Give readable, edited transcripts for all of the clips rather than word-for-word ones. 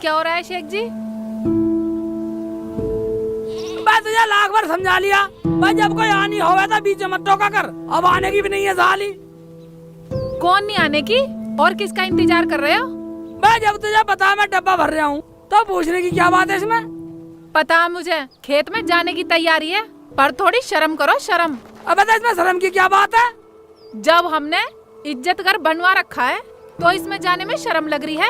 क्या हो रहा है शेख जी? मैं तुझे लाख बार समझा लिया भाई, जब कोई आनी होवे तो बीच में मत टोका कर। अब आने की भी नहीं है साली। कौन नहीं आने की और किसका इंतजार कर रहे हो? मैं जब तुझे पता है मैं डब्बा भर रहा हूँ तो पूछने की क्या बात है इसमें? पता है मुझे खेत में जाने की तैयारी है, पर थोड़ी शर्म करो शर्म। अब बता इसमें शर्म की क्या बात है? जब हमने इज्जत घर बनवा रखा है तो इसमें जाने में शर्म लग रही है।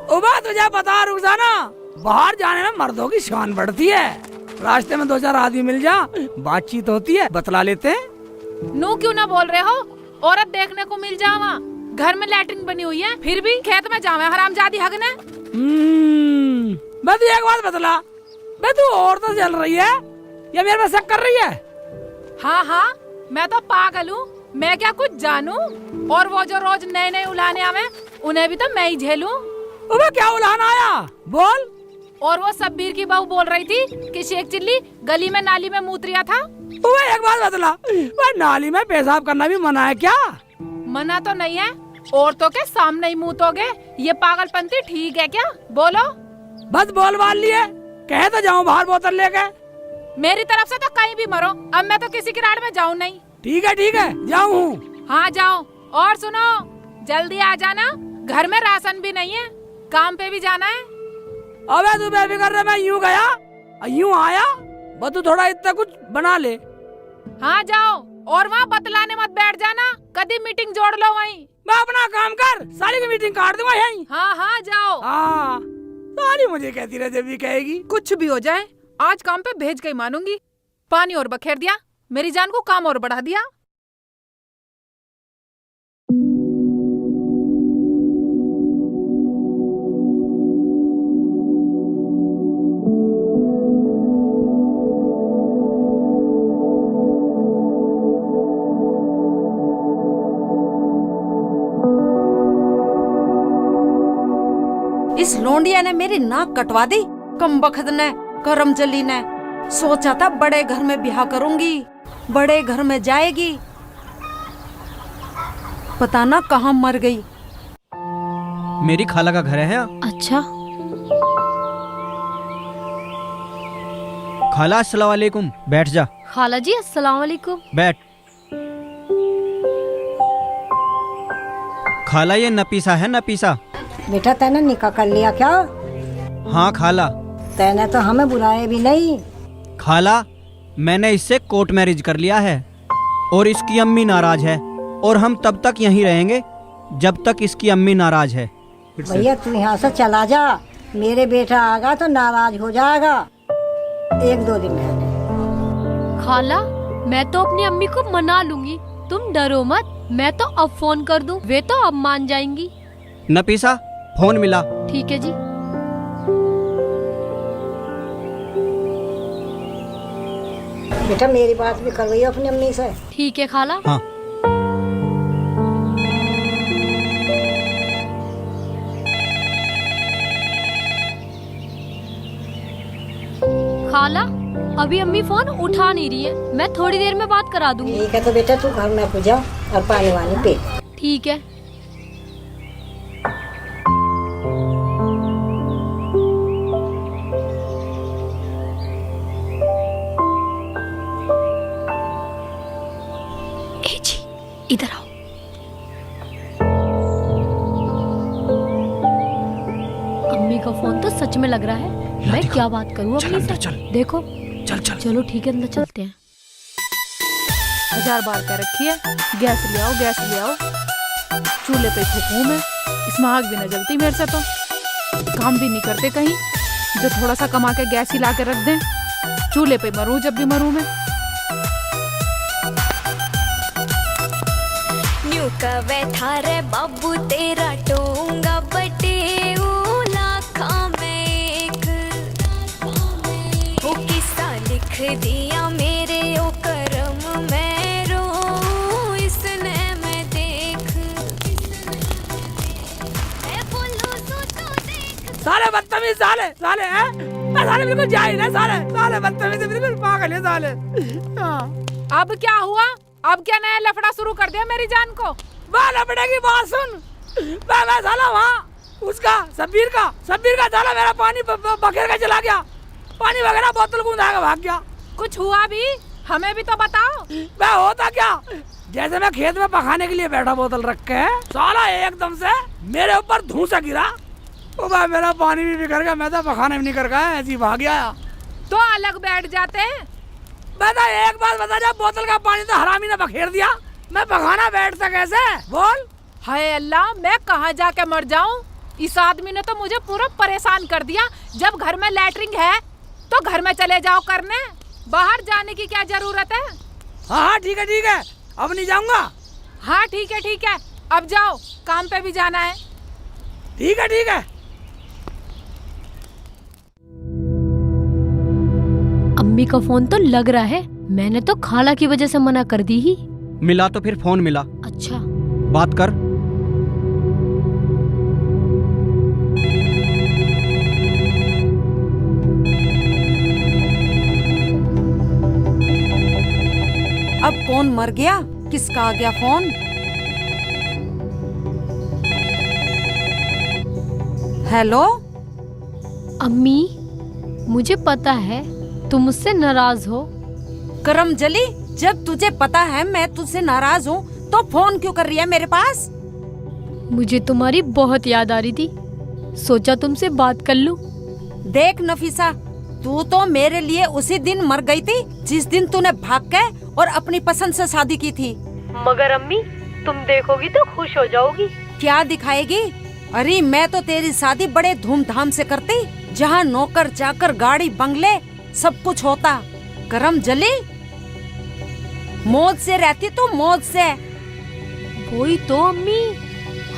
उबा तुझे पता रुखसाना, बाहर जाने में मर्दों की शान बढ़ती है। रास्ते में 2-4 आदमी मिल जा, बातचीत होती है, बतला लेते हैं। नू क्यों ना बोल रहे हो? औरत देखने को मिल जावा, घर में लैट्रिन बनी हुई है, फिर भी खेत में जावे हरामजादी हगने। मैं तू एक बात बतला, मैं तू और तो चल रही है या मेरे पे शक कर रही है? हाँ हाँ, मैं तो पागल हूँ, मैं क्या कुछ जानूं? और वो जो रोज नए नए उलाने आवे उन्हें भी तो मैं ही झेलूं। उबे क्या उलाना आया बोल। और वो सब्बीर की बहू बोल रही थी कि शेख चिल्ली गली में नाली में मूत्रिया था। उबे एक बात बतला, वो नाली में पेशाब करना भी मना है क्या? मना तो नहीं है, औरतों के सामने ही मूतोगे, ये पागलपंती ठीक है क्या? बोलो। बस बोल बाल लिए, कहे तो जाऊं बाहर बोतल लेके। मेरी तरफ से तो कहीं भी मरो, अब मैं तो किसी की राड में जाऊं नहीं। ठीक है जाऊं। हाँ जाओ, और सुनो जल्दी आ जाना, घर में राशन भी नहीं है, काम पे भी जाना है। अबे तू बेफिक्र रह, मैं यूं गया यूं आया, बस तू थोड़ा इतना कुछ बना ले। हाँ जाओ, और वहाँ बतलाने मत बैठ जाना, कभी मीटिंग जोड़ लो वहीं। मैं अपना काम कर, सारी की मीटिंग काट दूंगा यहीं। हाँ जाओ। हाँ सारी मुझे कहती रह, जब भी कहेगी। कुछ भी हो जाए आज काम पे भेज के ही मानूंगी। पानी और बखेर दिया, मेरी जान को काम और बढ़ा दिया। इस लोंडिया ने मेरी नाक कटवा दी, कमबख्त ने, करमचली ने। सोचा था बड़े घर में ब्याह करूंगी, बड़े घर में जाएगी, पता ना कहाँ मर गई। मेरी खाला का घर है। अच्छा खाला अस्सलाम वालेकुम, बैठ जा। खाला जी अस्सलाम वालेकुम। बैठ। खाला ये नपीसा है, नपीसा। बेटा तैने निकाह कर लिया क्या? हाँ खाला। तैने तो हमें बुलाया भी नहीं। खाला मैंने इससे कोर्ट मैरिज कर लिया है और इसकी अम्मी नाराज है, और हम तब तक यहीं रहेंगे जब तक इसकी अम्मी नाराज है। भैया तू यहाँ से चला जा, मेरे बेटा आगा तो नाराज हो जाएगा। 1-2 दिन में। खाला मैं तो अपनी अम्मी को मना लूंगी, तुम डरो मत। मैं तो अब फोन कर दूं, वे तो अब मान जाएंगी। नपीसा फोन मिला। ठीक है जी। बेटा मेरी बात भी कर रही हो अपनी अम्मी से? ठीक है खाला। हाँ। खाला अभी अम्मी फोन उठा नहीं रही है, मैं थोड़ी देर में बात करा दूंगी। ठीक है तो बेटा तू घर में पूजा और पानी वानी पे। ठीक है। इधर आओ। अम्मी का फोन तो सच में लग रहा है, मैं क्या बात करूँ अम्मी से? देखो चलो ठीक है, अंदर चलते हैं। 1000 बार कह रखी है गैस ले आओ, गैस ले आओ। चूल्हे पे फूकूं मैं, इसमें आग भी न जलती मेरे से तो। काम भी नहीं करते कहीं, जो थोड़ा सा कमा के गैस ही ला के रख दें। चूल्हे पे मरूं जब भी मरूं मैं। न्यू कवे थारे बाबू तेरा टोंगा बटे लाखा में एक, वो किस्सा लिख दिया मेरे ओ करम में रो इसने मैं देख। साले बदतमीज साले हैं? साले बिल्कुल जाहिल है, साले बदतमीज, बिल्कुल पागल है साले। अब क्या हुआ? अब क्या नया लफड़ा शुरू कर दिया मेरी जान को? वह लफड़े की बात सुन। मैं साला वहाँ उसका शब्बीर का साला मेरा पानी बखेर के चला गया। पानी वगैरह बोतल को उठा के भाग गया। कुछ हुआ भी? हमें भी तो बताओ। मैं होता क्या, जैसे मैं खेत में पकाने के लिए बैठा बोतल रख के, साला एकदम से मेरे ऊपर धूसा गिरा। ओ भाई मेरा पानी भी बिखर गया। मैं तो पकाने भी नहीं कर गया, ऐसे ही भाग गया। तो अलग बैठ जाते हैं। बता एक बात बता, जब बोतल का पानी तो हरामी ने बखेर दिया, मैं पकाना बैठता कैसे? बोल। हाय अल्लाह, मैं कहाँ जाके मर जाऊं? इस आदमी ने तो मुझे पूरा परेशान कर दिया। जब घर में लैट्रिन है तो घर में चले जाओ करने, बाहर जाने की क्या जरूरत है? हाँ ठीक है, अब नहीं जाऊंगा। हाँ ठीक है, अब जाओ, काम पे भी जाना है। ठीक है। अम्मी का फोन तो लग रहा है, मैंने तो खाला की वजह से मना कर दी ही। मिला तो फिर फोन मिला, अच्छा बात कर। अब कौन मर गया, किसका आ गया फोन? हेलो अम्मी, मुझे पता है तुम मुझसे नाराज हो। करमजली, जब तुझे पता है मैं तुझसे नाराज हूँ तो फोन क्यों कर रही है मेरे पास? मुझे तुम्हारी बहुत याद आ रही थी, सोचा तुमसे बात कर लूं। देख नफीसा, तू तो मेरे लिए उसी दिन मर गई थी जिस दिन तूने भाग के और अपनी पसंद से शादी की थी। मगर अम्मी, तुम देखोगी तो खुश हो जाओगी। क्या दिखाएगी? अरे मैं तो तेरी शादी बड़े धूमधाम से करती, जहाँ नौकर चाकर गाड़ी बंगले सब कुछ होता। करमजली, मौज से रहती तू, मौज से। वही तो अम्मी,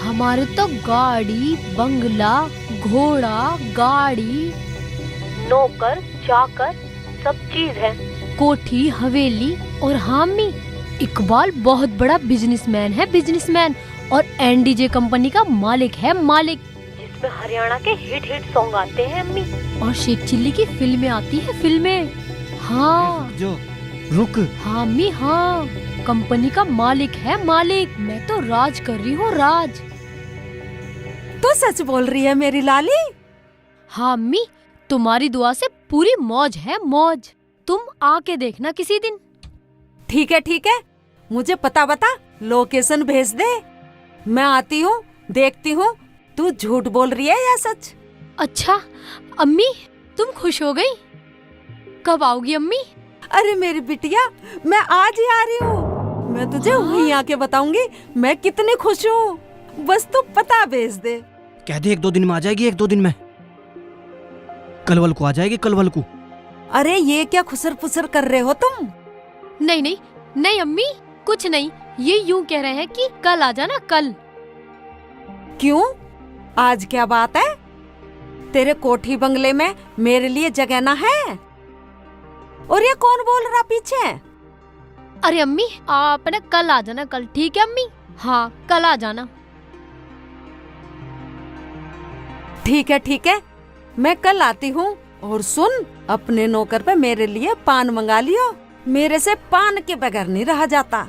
हमारे तो गाड़ी बंगला घोड़ा गाड़ी नौकर चाकर सब चीज है, कोठी हवेली। और हाँ अम्मी, इकबाल बहुत बड़ा बिजनेसमैन है, बिजनेसमैन, और एनडीजे कंपनी का मालिक है, मालिक, जिसमें हरियाणा के हिट सॉन्ग आते हैं अम्मी, और शेख चिल्ली की फिल्में आती है, फिल्में। हाँ जो रुक। हाँ अम्मी, हाँ, कंपनी का मालिक है, मालिक। मैं तो राज कर रही हूँ, राज। तू सच बोल रही है मेरी लाली? हाँ अम्मी, तुम्हारी दुआ से पूरी मौज है, मौज। तुम आके देखना किसी दिन। ठीक है, मुझे पता बता, लोकेशन भेज दे, मैं आती हूँ, देखती हूँ तू झूठ बोल रही है या सच। अच्छा अम्मी, तुम खुश हो गई? कब आओगी अम्मी? अरे मेरी बिटिया, मैं आज ही आ रही हूँ। मैं तुझे वहीं आके बताऊंगी मैं कितनी खुश हूँ, बस तू पता भेज दे। कह दे 1-2 दिन में आ जाएगी, 1-2 दिन में। कलवल को आ जाएगी, कलवल को। अरे ये क्या खुसर पुसर कर रहे हो तुम? नहीं अम्मी, कुछ नहीं, ये यूं कह रहे हैं कि कल आ जाना, कल। क्यों, आज क्या बात है? तेरे कोठी बंगले में मेरे लिए जगह ना है? और ये कौन बोल रहा पीछे? अरे अम्मी, आप ना कल आ जाना, कल। ठीक है अम्मी? हाँ, कल आ जाना। ठीक है, मैं कल आती हूँ। और सुन, अपने नौकर पे मेरे लिए पान मंगा लियो, मेरे से पान के बगैर नहीं रहा जाता।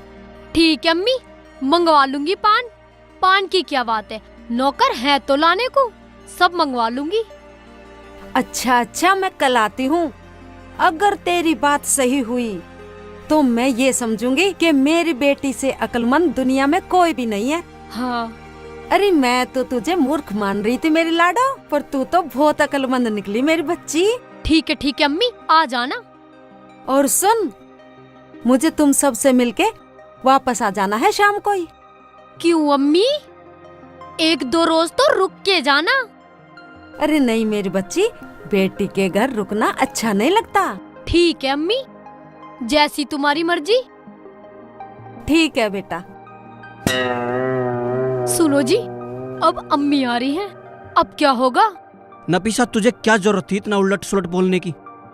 ठीक है अम्मी, मंगवा लूंगी पान। पान की क्या बात है, नौकर है तो लाने को, सब मंगवा लूंगी। अच्छा, मैं कल आती हूँ। अगर तेरी बात सही हुई तो मैं ये समझूंगी कि मेरी बेटी से अक्लमंद दुनिया में कोई भी नहीं है। हाँ। अरे मैं तो तुझे मूर्ख मान रही थी मेरी लाडो, पर तू तो बहुत अक्लमंद निकली मेरी बच्ची। ठीक है अम्मी, आ जाना। और सुन, मुझे तुम सब से मिलके वापस आ जाना है शाम को ही। क्यों अम्मी? 1-2 रोज तो रुक के जाना। अरे नहीं मेरी बच्ची, बेटी के घर रुकना अच्छा नहीं लगता। ठीक है अम्मी, जैसी तुम्हारी मर्जी। ठीक है बेटा। सुनो जी, अब अम्मी आ रही हैं, अब क्या होगा? नफीसा, तुझे क्या जरूरत थी इतना उलट सुलट बोलने की?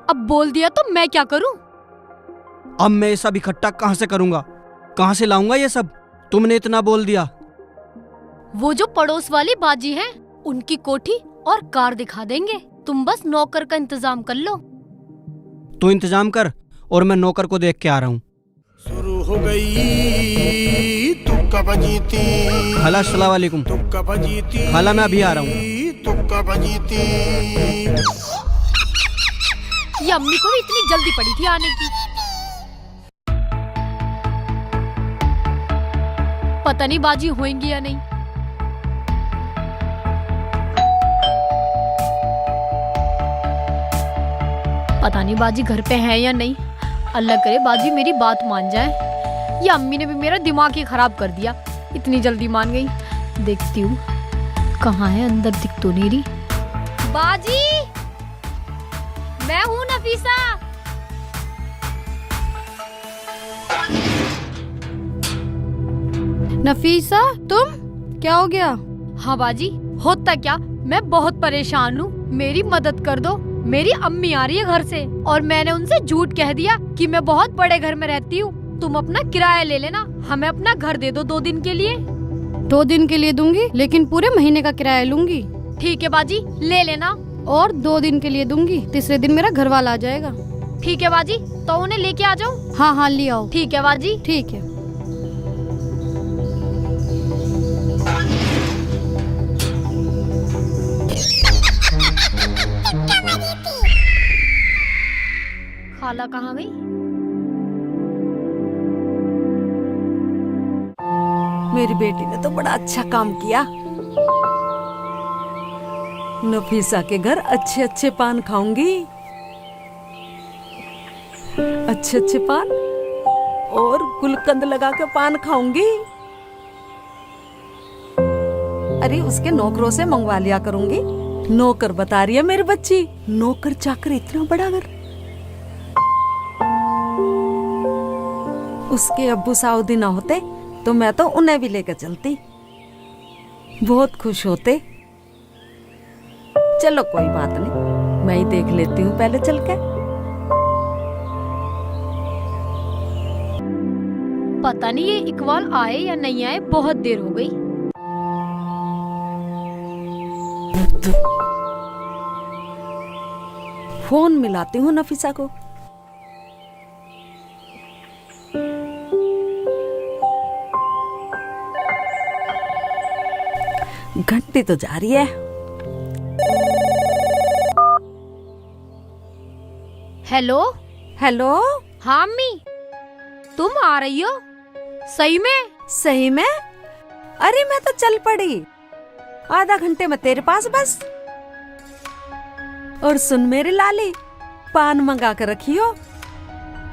अब बोल दिया तो मैं क्या करूं? अब मैं ये सब इकट्ठा कहाँ से करूंगा, कहाँ से लाऊंगा ये सब? तुमने इतना बोल दिया। वो जो पड़ोस वाली बाजी हैं, उनकी कोठी और कार दिखा देंगे, तुम बस नौकर का इंतजाम कर लो। तू इंतजाम कर और मैं नौकर को देख के आ रहा हूँ। शुरू हो गई तू खाला अस्सलाम वालेकुम। खाला मैं अभी आ रहा हूँ। ये अम्मी को भी इतनी जल्दी पड़ी थी आने की। पता नहीं बाजी होंगी या नहीं। पता नहीं बाजी घर पे है या नहीं। अल्लाह करे बाजी मेरी बात मान जाए। ये अम्मी ने भी मेरा दिमाग ही खराब कर दिया, इतनी जल्दी मान गई। देखती हूँ कहाँ है, अंदर दिख तो नहीं रही। बाजी मैं हूँ नफीसा। नफीसा तुम, क्या हो गया? हाँ बाजी, होता क्या, मैं बहुत परेशान हूँ, मेरी मदद कर दो। मेरी अम्मी आ रही है घर से और मैंने उनसे झूठ कह दिया कि मैं बहुत बड़े घर में रहती हूँ। तुम अपना किराया ले लेना, हमें अपना घर दे दो 2 दिन के लिए। 2 दिन के लिए दूंगी, लेकिन पूरे महीने का किराया लूंगी। ठीक है बाजी, ले लेना। और 2 दिन के लिए दूंगी, तीसरे दिन मेरा घर वाला आ जाएगा। ठीक है बाजी, तो उन्हें लेके आ जाओ। हाँ हाँ ले आओ। ठीक है बाजी। ठीक है। खाला कहाँ गई? मेरी बेटी ने तो बड़ा अच्छा काम किया। नफीसा के घर अच्छे अच्छे पान खाऊंगी, अच्छे अच्छे पान, और गुलकंद लगा के पान खाऊंगी। अरे उसके नौकरों से मंगवा लिया करूंगी। नौकर बता रही है मेरी बच्ची, नौकर चाकर इतना बड़ा घर। उसके अब्बू सऊदी ना होते तो मैं तो उन्हें भी लेकर चलती, बहुत खुश होते। चलो कोई बात नहीं, मैं ही देख लेती हूँ पहले चल के। पता नहीं ये इकबाल आए या नहीं आए, बहुत देर हो गई। फोन मिलाती हूँ नफीसा को। घंटी तो जा रही है। Hello hello. हाँ अम्मी, तुम आ रही हो? सही में? सही में? अरे मैं तो चल पड़ी, आधा घंटे में तेरे पास बस। और सुन मेरी लाली, पान मंगा कर रखी हो।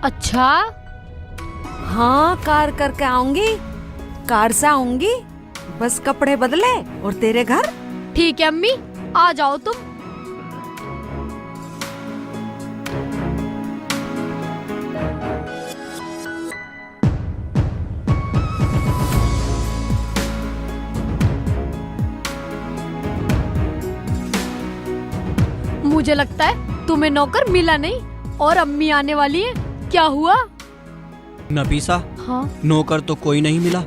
अच्छा हाँ, कार करके आऊंगी, कार से आऊंगी, बस कपड़े बदले और तेरे घर। ठीक है अम्मी, आ जाओ तुम। मुझे लगता है तुम्हें नौकर मिला नहीं और अम्मी आने वाली है। क्या हुआ? नफीसा, हाँ। नौकर तो कोई नहीं मिला।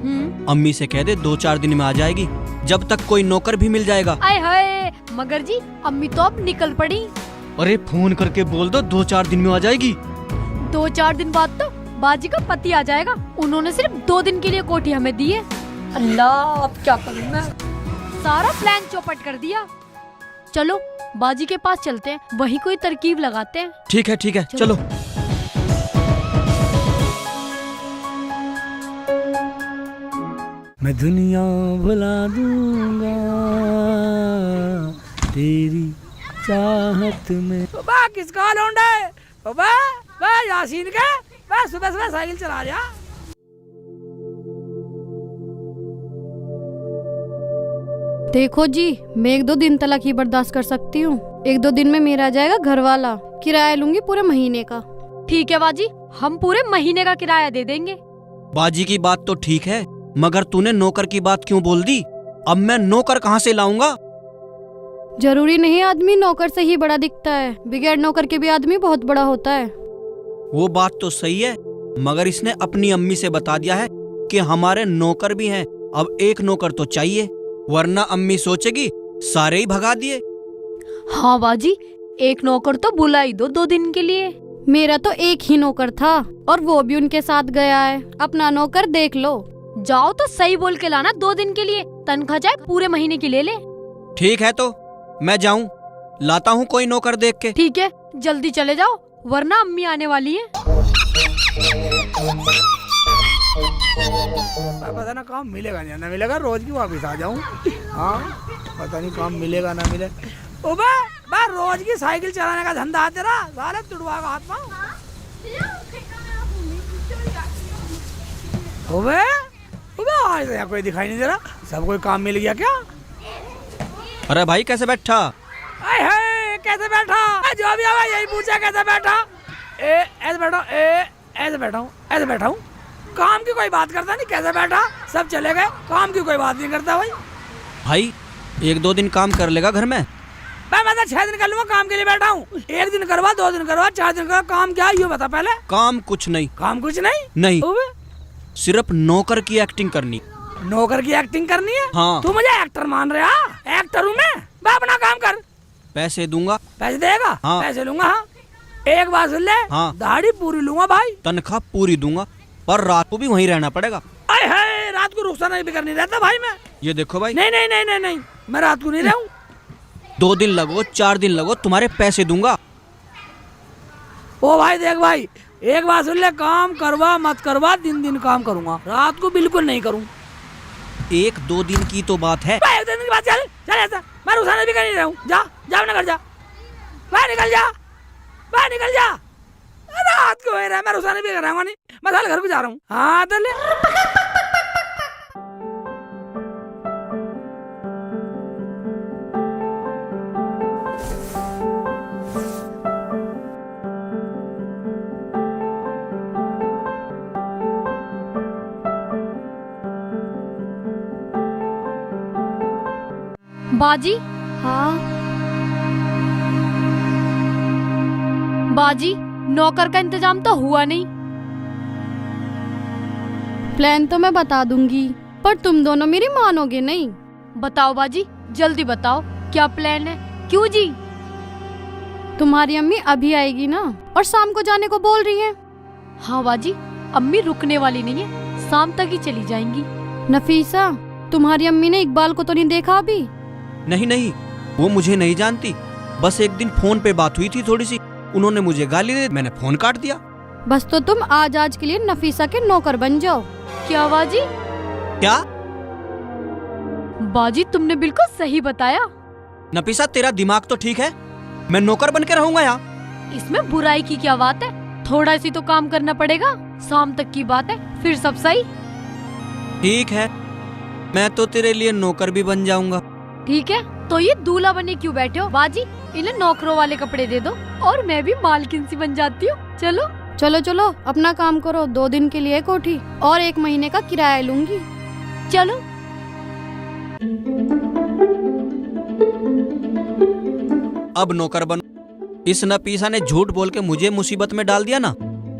अम्मी से कह दे 2-4 दिन में आ जाएगी, जब तक कोई नौकर भी मिल जाएगा। आए हाय मगर जी, अम्मी तो अब निकल पड़ी। अरे फोन करके बोल दो 2-4 दिन में आ जाएगी। 2-4 दिन बाद तो बाजी का पति आ जाएगा। उन्होंने सिर्फ 2 दिन के लिए कोठी हमें दी है। अल्लाह, अब क्या करूं मैं? सारा प्लान चौपट कर दिया। चलो बाजी के पास चलते हैं, वहीं कोई तरकीब लगाते हैं। ठीक है ठीक है, चलो। मैं दुनिया भुला दूंगा तेरी चाहत में। बाबा किसका लौंडा है? बाबा बा यासीन का, बस सुबह सुबह साइकिल चला रहा। देखो जी, मैं 1-2 दिन तलाक ही बर्दाश्त कर सकती हूँ। 1-2 दिन में मेरा आ जाएगा घर वाला, किराया लूंगी पूरे महीने का। ठीक है बाजी, हम पूरे महीने का किराया दे देंगे। बाजी की बात तो ठीक है, मगर तूने नौकर की बात क्यों बोल दी? अब मैं नौकर कहाँ से लाऊंगा? जरूरी नहीं आदमी नौकर से ही बड़ा दिखता है, बगैर नौकर के भी आदमी बहुत बड़ा होता है। वो बात तो सही है, मगर इसने अपनी अम्मी से बता दिया है कि हमारे नौकर भी हैं। अब एक नौकर तो चाहिए, वरना अम्मी सोचेगी सारे ही भगा दिए। हाँ बाजी, एक नौकर तो बुला ही दो 2 दिन के लिए। मेरा तो एक ही नौकर था और वो भी उनके साथ गया है। अपना नौकर देख लो। जाओ तो सही बोल के लाना, 2 दिन के लिए, तनख्वाह चाहे पूरे महीने की ले ले। ठीक है तो मैं जाऊं, लाता हूँ कोई नौकर देख के। ठीक है, जल्दी चले जाओ वरना अम्मी आने वाली है। पता ना काम मिलेगा नहीं ना मिलेगा, रोज की वापिस आ जाऊं। हाँ पता नहीं काम मिलेगा ना मिले। ओ बा रोज की साइकिल चलाने का धंधा है तेरा, साले तुड़वा का हाथ पाँव। ओबे आज यहाँ कोई दिखाई नहीं दे रहा, सब कोई काम मिल गया क्या? अरे भाई कैसे बैठा? कैसे बैठा? जो भी आवा यही पूछा कैसे बैठा? ऐसे बैठा, ऐसे बैठा हूँ, ऐसे बैठा हूँ। काम की कोई बात करता नहीं, कैसे बैठा? सब चले गए, काम की कोई बात नहीं करता भाई। भाई 1-2 दिन काम कर लेगा घर में? मैं तो 6 दिन कर लूंगा, काम के लिए बैठा हूँ। 1 दिन करवा, 2 दिन करवा, 4 दिन करवा, काम क्या है ये बता पहले। काम कुछ नहीं। काम कुछ नहीं? नहीं, सिर्फ नौकर की एक्टिंग करनी। नौकर की एक्टिंग करनी है? हाँ। तू मुझे एक्टर मान रहा? एक्टर हूँ मैं अपना काम कर। पैसे दूंगा। पैसे देगा? हाँ। पैसे लूंगा। हाँ एक बात सुन ले, हाँ। दाढ़ी पूरी लूंगा भाई। तनख्वाह पूरी दूंगा, पर रात को भी वहीं रहना पड़ेगा। अरे रात को रुखसाना भी करनी रहता भाई मैं। ये देखो भाई। नहीं नहीं नहीं नहीं नहीं, मैं रात को नहीं रहूं। 2 दिन लगो 4 दिन लगो, तुम्हारे पैसे दूंगा। ओ भाई देख भाई, एक बात सुन ले, काम करवा मत करवा, दिन काम करूंगा, रात को बिल्कुल नहीं करूँ। 1-2 दिन की तो बात है। 1 दिन की बात, चल चल ऐसा, मैं रुखसाना भी कर नहीं रहूं। जा अपने घर जा, बाहर निकल जा, बाहर निकल जा। रात को है, मैं रुखसाना भी कर रहा हूँ नहीं, मैं साले घर को जा रहा हूँ। हाँ तो ले। बाजी, हाँ बाजी, नौकर का इंतजाम तो हुआ नहीं। प्लान तो मैं बता दूंगी, पर तुम दोनों मेरी मानोगे नहीं। बताओ बाजी, जल्दी बताओ क्या प्लान है? क्यों जी? तुम्हारी अम्मी अभी आएगी ना, और शाम को जाने को बोल रही है। हाँ बाजी, अम्मी रुकने वाली नहीं है, शाम तक ही चली जाएंगी। नफीसा, तुम्हारी अम्मी ने इकबाल को तो नहीं देखा अभी? नहीं, वो मुझे नहीं जानती, बस एक दिन फोन पे बात हुई थी थोड़ी सी, उन्होंने मुझे गाली दी, मैंने फोन काट दिया। बस तो तुम आज के लिए नफीसा के नौकर बन जाओ। क्या बाजी? क्या? बाजी तुमने बिल्कुल सही बताया। नफीसा तेरा दिमाग तो ठीक है, मैं नौकर बन के रहूंगा यहाँ। इसमें बुराई की क्या बात है? थोड़ा सी तो काम करना पड़ेगा, शाम तक की बात है, फिर सब सही। ठीक है, मैं तो तेरे लिए नौकर भी बन जाऊंगा। ठीक है, तो ये दूल्हा बने क्यों बैठे हो? बाजी इन्हें नौकरों वाले कपड़े दे दो और मैं भी मालकिन सी बन जाती हूँ। चलो चलो चलो अपना काम करो। 2 दिन के लिए कोठी और 1 महीने का किराया लूंगी। चलो। अब नौकर बन। इस नफीसा ने झूठ बोल के मुझे मुसीबत में डाल दिया ना,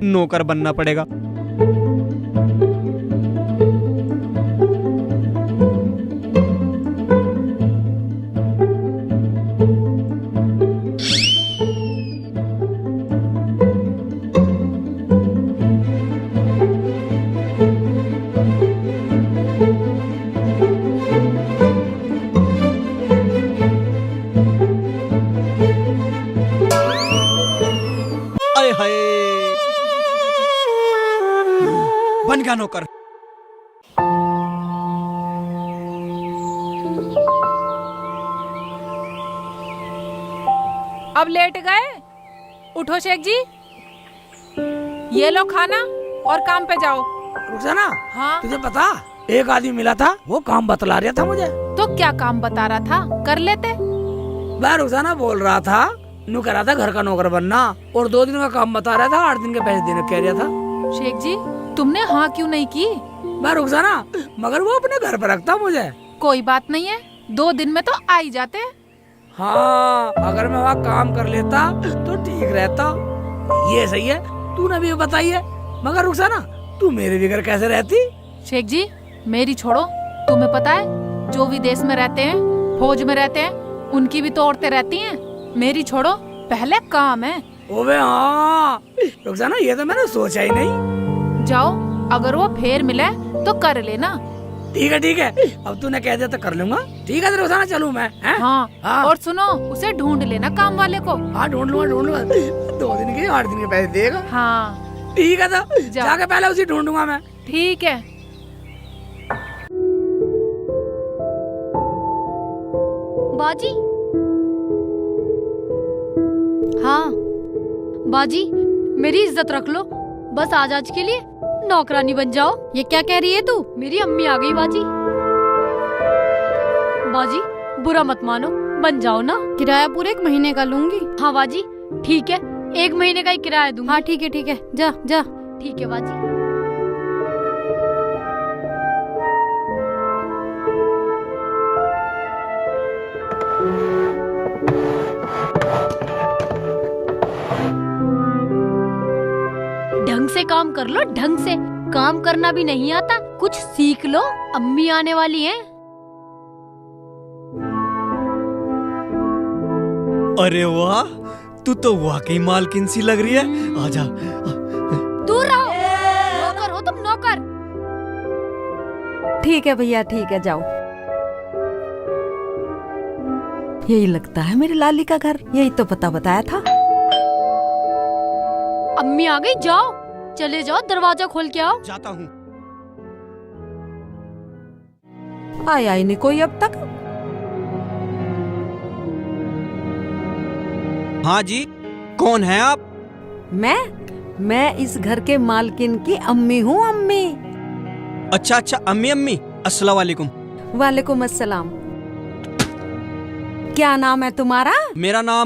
नौकर बनना पड़ेगा। बन गया नौकर। अब लेट गए? उठो शेख जी, ये लो खाना और काम पे जाओ। रुखसाना, हाँ तुझे पता एक आदमी मिला था, वो काम बतला रहा था मुझे। तो क्या काम बता रहा था, कर लेते। वह रुखसाना बोल रहा था, नू कह रहा था घर का नौकर बनना, और 2 दिन का काम बता रहा था, 8 दिन के पैसे देने कह रहा था। शेख जी तुमने हाँ क्यों नहीं की? वह रुखसाना, मगर वो अपने घर पर रखता मुझे। कोई बात नहीं है, 2 दिन में तो आ ही जाते हैं। हाँ अगर मैं वहाँ काम कर लेता तो ठीक रहता। ये सही है, तूने भी बताई है, मगर रुखसाना तू मेरे भी घर कैसे रहती? शेख जी मेरी छोड़ो, तुम्हें पता है जो विदेश में रहते हैं, फौज में रहते हैं, उनकी भी तो औरतें रहती हैं। मेरी छोड़ो, पहले काम है। ओबे हाँ रुखसाना, ये तो मैंने सोचा ही नहीं। जाओ अगर वो फिर मिले तो कर लेना। ठीक है, अब तूने कह दिया तो कर लूंगा। ठीक है, तो रोजाना चलूं मैं, हैं? हाँ। और सुनो, उसे ढूंढ लेना काम वाले को। हाँ, ढूंढ लूंगा। 2 दिन के 8 दिन के पैसे देगा। हाँ ठीक है, तो जाके पहले उसे ढूंढूंगा मैं। ठीक है। बाजी, हाँ बाजी, मेरी इज्जत रख लो, बस आज के लिए नौकरानी बन जाओ। ये क्या कह रही है तू? मेरी अम्मी आ गई बाजी। बाजी बुरा मत मानो, बन जाओ ना। किराया पूरे 1 महीने का लूंगी। हाँ बाजी ठीक है, 1 महीने का ही किराया दूंगी। हाँ ठीक है, जा जा। ठीक है बाजी। ढंग से काम कर लो, ढंग से। काम करना भी नहीं आता, कुछ सीख लो, अम्मी आने वाली हैं। अरे वाह, तू तो वाकई मालकिन सी लग रही है। आजा। दूर रहो, नौकर हो तुम, नौकर। ठीक है भैया, ठीक है, जाओ। यही लगता है मेरी लाली का घर, यही तो पता बताया था। अम्मी आ गई, जाओ, चले जाओ, दरवाजा खोल के आओ। जाता हूँ। आया ही नहीं कोई अब तक। हाँ जी, कौन है आप? मैं इस घर के मालकिन की अम्मी हूँ, अम्मी। अच्छा, अम्मी, अस्सलाम वालेकुम। वालेकुम अस्सलाम। क्या नाम है तुम्हारा? मेरा नाम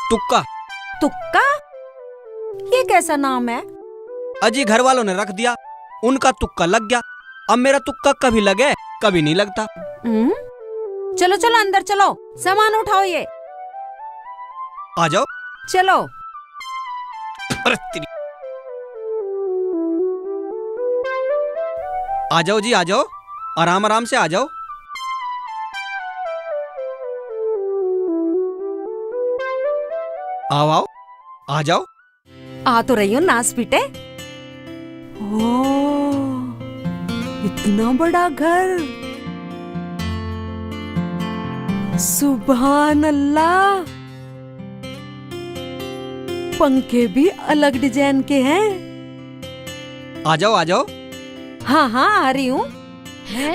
तुक्का। तुक्का? ये कैसा नाम है? अजी घर वालों ने रख दिया, उनका तुक्का लग गया। अब मेरा तुक्का कभी लगे कभी नहीं लगता। चलो चलो अंदर चलो, सामान उठाओ ये। आ जाओ। चलो। अरे तेरी। आ जाओ जी, आ जाओ, आराम आराम से आ जाओ। आओ, आ जाओ। आ तो रही हो नास पीटे। इतना बड़ा घर, सुभान अल्लाह। पंखे भी अलग डिजाइन के हैं। आ जाओ। हाँ आ रही हूँ।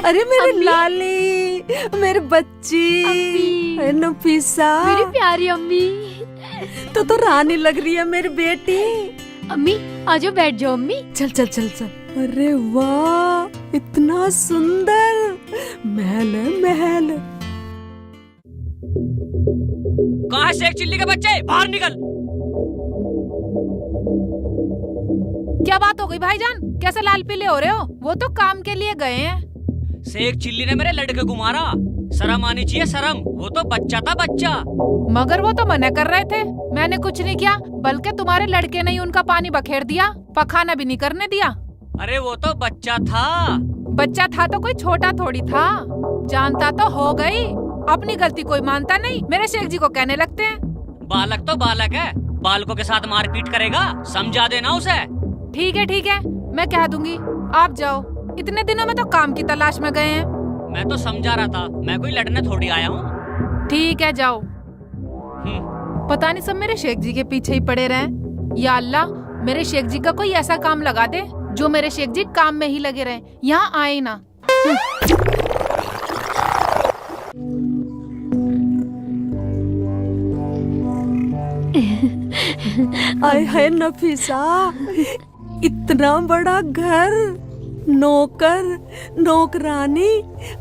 अरे मेरी लाली, मेरी बच्ची, नफीसा, मेरी प्यारी अम्मी। तो रानी लग रही है मेरी बेटी। अम्मी आ जाओ, बैठ जाओ अम्मी। चल। अरे वाह, इतना सुंदर महल है, महल। कहाँ से एक चिल्ली के बच्चे, बाहर निकल। क्या बात हो गई भाईजान, कैसे लाल पीले हो रहे हो? वो तो काम के लिए गए हैं। शेख चिल्ली ने मेरे लड़के को मारा, शर्म आनी चाहिए, शर्म। वो तो बच्चा था, बच्चा। मगर वो तो मना कर रहे थे। मैंने कुछ नहीं किया, बल्कि तुम्हारे लड़के ने ही उनका पानी बखेर दिया, पखाना भी नहीं करने दिया। अरे वो तो बच्चा था। बच्चा था तो कोई छोटा थोड़ी था। जानता तो हो गई, अपनी गलती कोई मानता नहीं, मेरे शेख जी को कहने लगते हैं। बालक तो बालक है, बालकों के साथ मारपीट करेगा, समझा देना उसे। ठीक है, मैं कह दूंगी, आप जाओ। इतने दिनों में तो काम की तलाश में गए हैं। मैं तो समझा रहा था, मैं कोई लड़ने थोड़ी आया हूँ। ठीक है, जाओ। पता नहीं सब मेरे शेख जी के पीछे ही पड़े रहे। या अल्लाह, मेरे शेख जी का कोई ऐसा काम लगा दे जो मेरे शेख जी काम में ही लगे रहे, यहाँ आए ना। आय है नफीसा, इतना बड़ा घर, नौकरानी।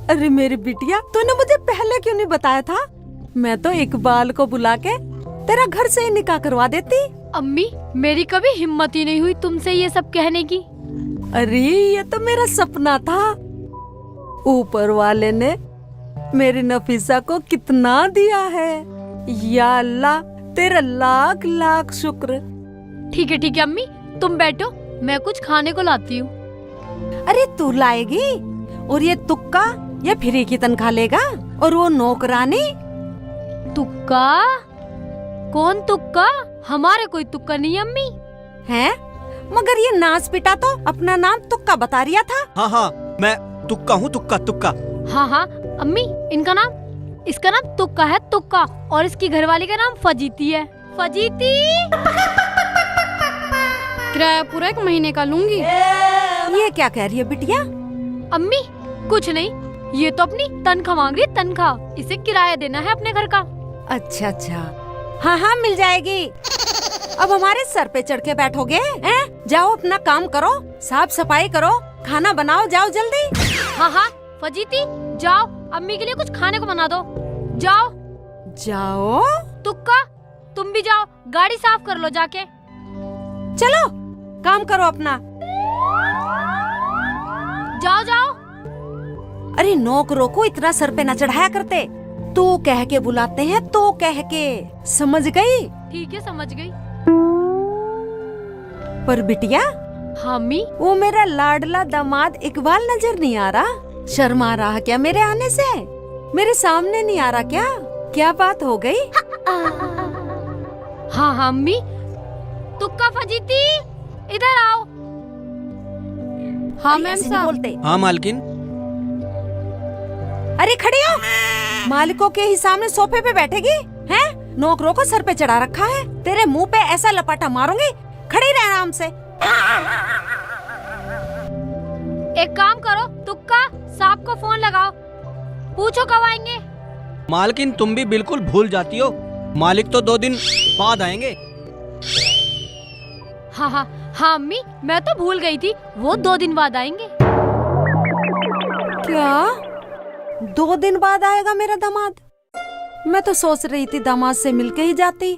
अरे मेरी बिटिया, तूने मुझे पहले क्यों नहीं बताया था? मैं तो इकबाल को बुला के तेरा घर से ही निकाह करवा देती। अम्मी, मेरी कभी हिम्मत ही नहीं हुई तुमसे ये सब कहने की। अरे ये तो मेरा सपना था। ऊपर वाले ने मेरी नफीसा को कितना दिया है। या अल्लाह, तेरा लाख लाख शुक्र। ठीक है अम्मी, तुम बैठो, मैं कुछ खाने को लाती हूँ। अरे तू लाएगी? और ये तुक्का, ये फ्री की तनख्वाह लेगा? और वो नौकरानी? तुक्का? कौन तुक्का? हमारे कोई तुक्का नहीं अम्मी। है? मगर ये नाच पिटा तो अपना नाम तुक्का बता रिया था। हाँ हाँ, मैं तुक्का हूँ, तुक्का तुक्का। हाँ हाँ अम्मी, इसका नाम तुक्का है, तुक्का। और इसकी घरवाली का नाम फजीती है, फजीती। किराया पूरा 1 महीने का लूंगी। ये क्या कह रही है बिटिया? अम्मी कुछ नहीं, ये तो अपनी तनख्वाह मांग रही है, तनख्वाह। इसे किराया देना है अपने घर का। अच्छा अच्छा, हाँ हाँ मिल जाएगी। अब हमारे सर पे चढ़ के बैठोगे हैं? जाओ अपना काम करो, साफ सफाई करो, खाना बनाओ, जाओ जल्दी। हाँ हाँ फजीती, जाओ अम्मी के लिए कुछ खाने को बना दो, जाओ। जाओ, तुक्का तुम भी जाओ, गाड़ी साफ कर लो जाके। चलो काम करो अपना। जाओ जाओ। अरे नौकरों को इतना सर पे न चढ़ाया करते, तो कह के बुलाते हैं, तो कह के, समझ गई? ठीक है समझ गई। पर बिटिया, हाँ अम्मी, वो मेरा लाडला दामाद इकबाल नजर नहीं आ रहा? शर्मा रहा क्या मेरे आने से? मेरे सामने नहीं आ रहा क्या? क्या बात हो गई? हाँ हाँ अम्मी। तुक्का फजीती, इधर आओ। हाँ अरे मैम ऐसे नहीं साहब। बोलते। हाँ मालकिन। अरे खड़ी हो, मालिकों के ही सामने सोफे पे बैठेगी हैं? नौकरों को सर पे चढ़ा रखा है, तेरे मुंह पे ऐसा लपाटा मारूंगी, खड़ी रह आराम से। एक काम करो, तुक्का साहब को फोन लगाओ, पूछो कब आएंगे। मालकिन तुम भी बिल्कुल भूल जाती हो, मालिक तो 2 दिन बाद आएंगे। हाँ हाँ हाँ अम्मी, मैं तो भूल गई थी, वो 2 दिन बाद आएंगे। क्या 2 दिन बाद आएगा मेरा दामाद? मैं तो सोच रही थी दामाद से मिलके ही जाती।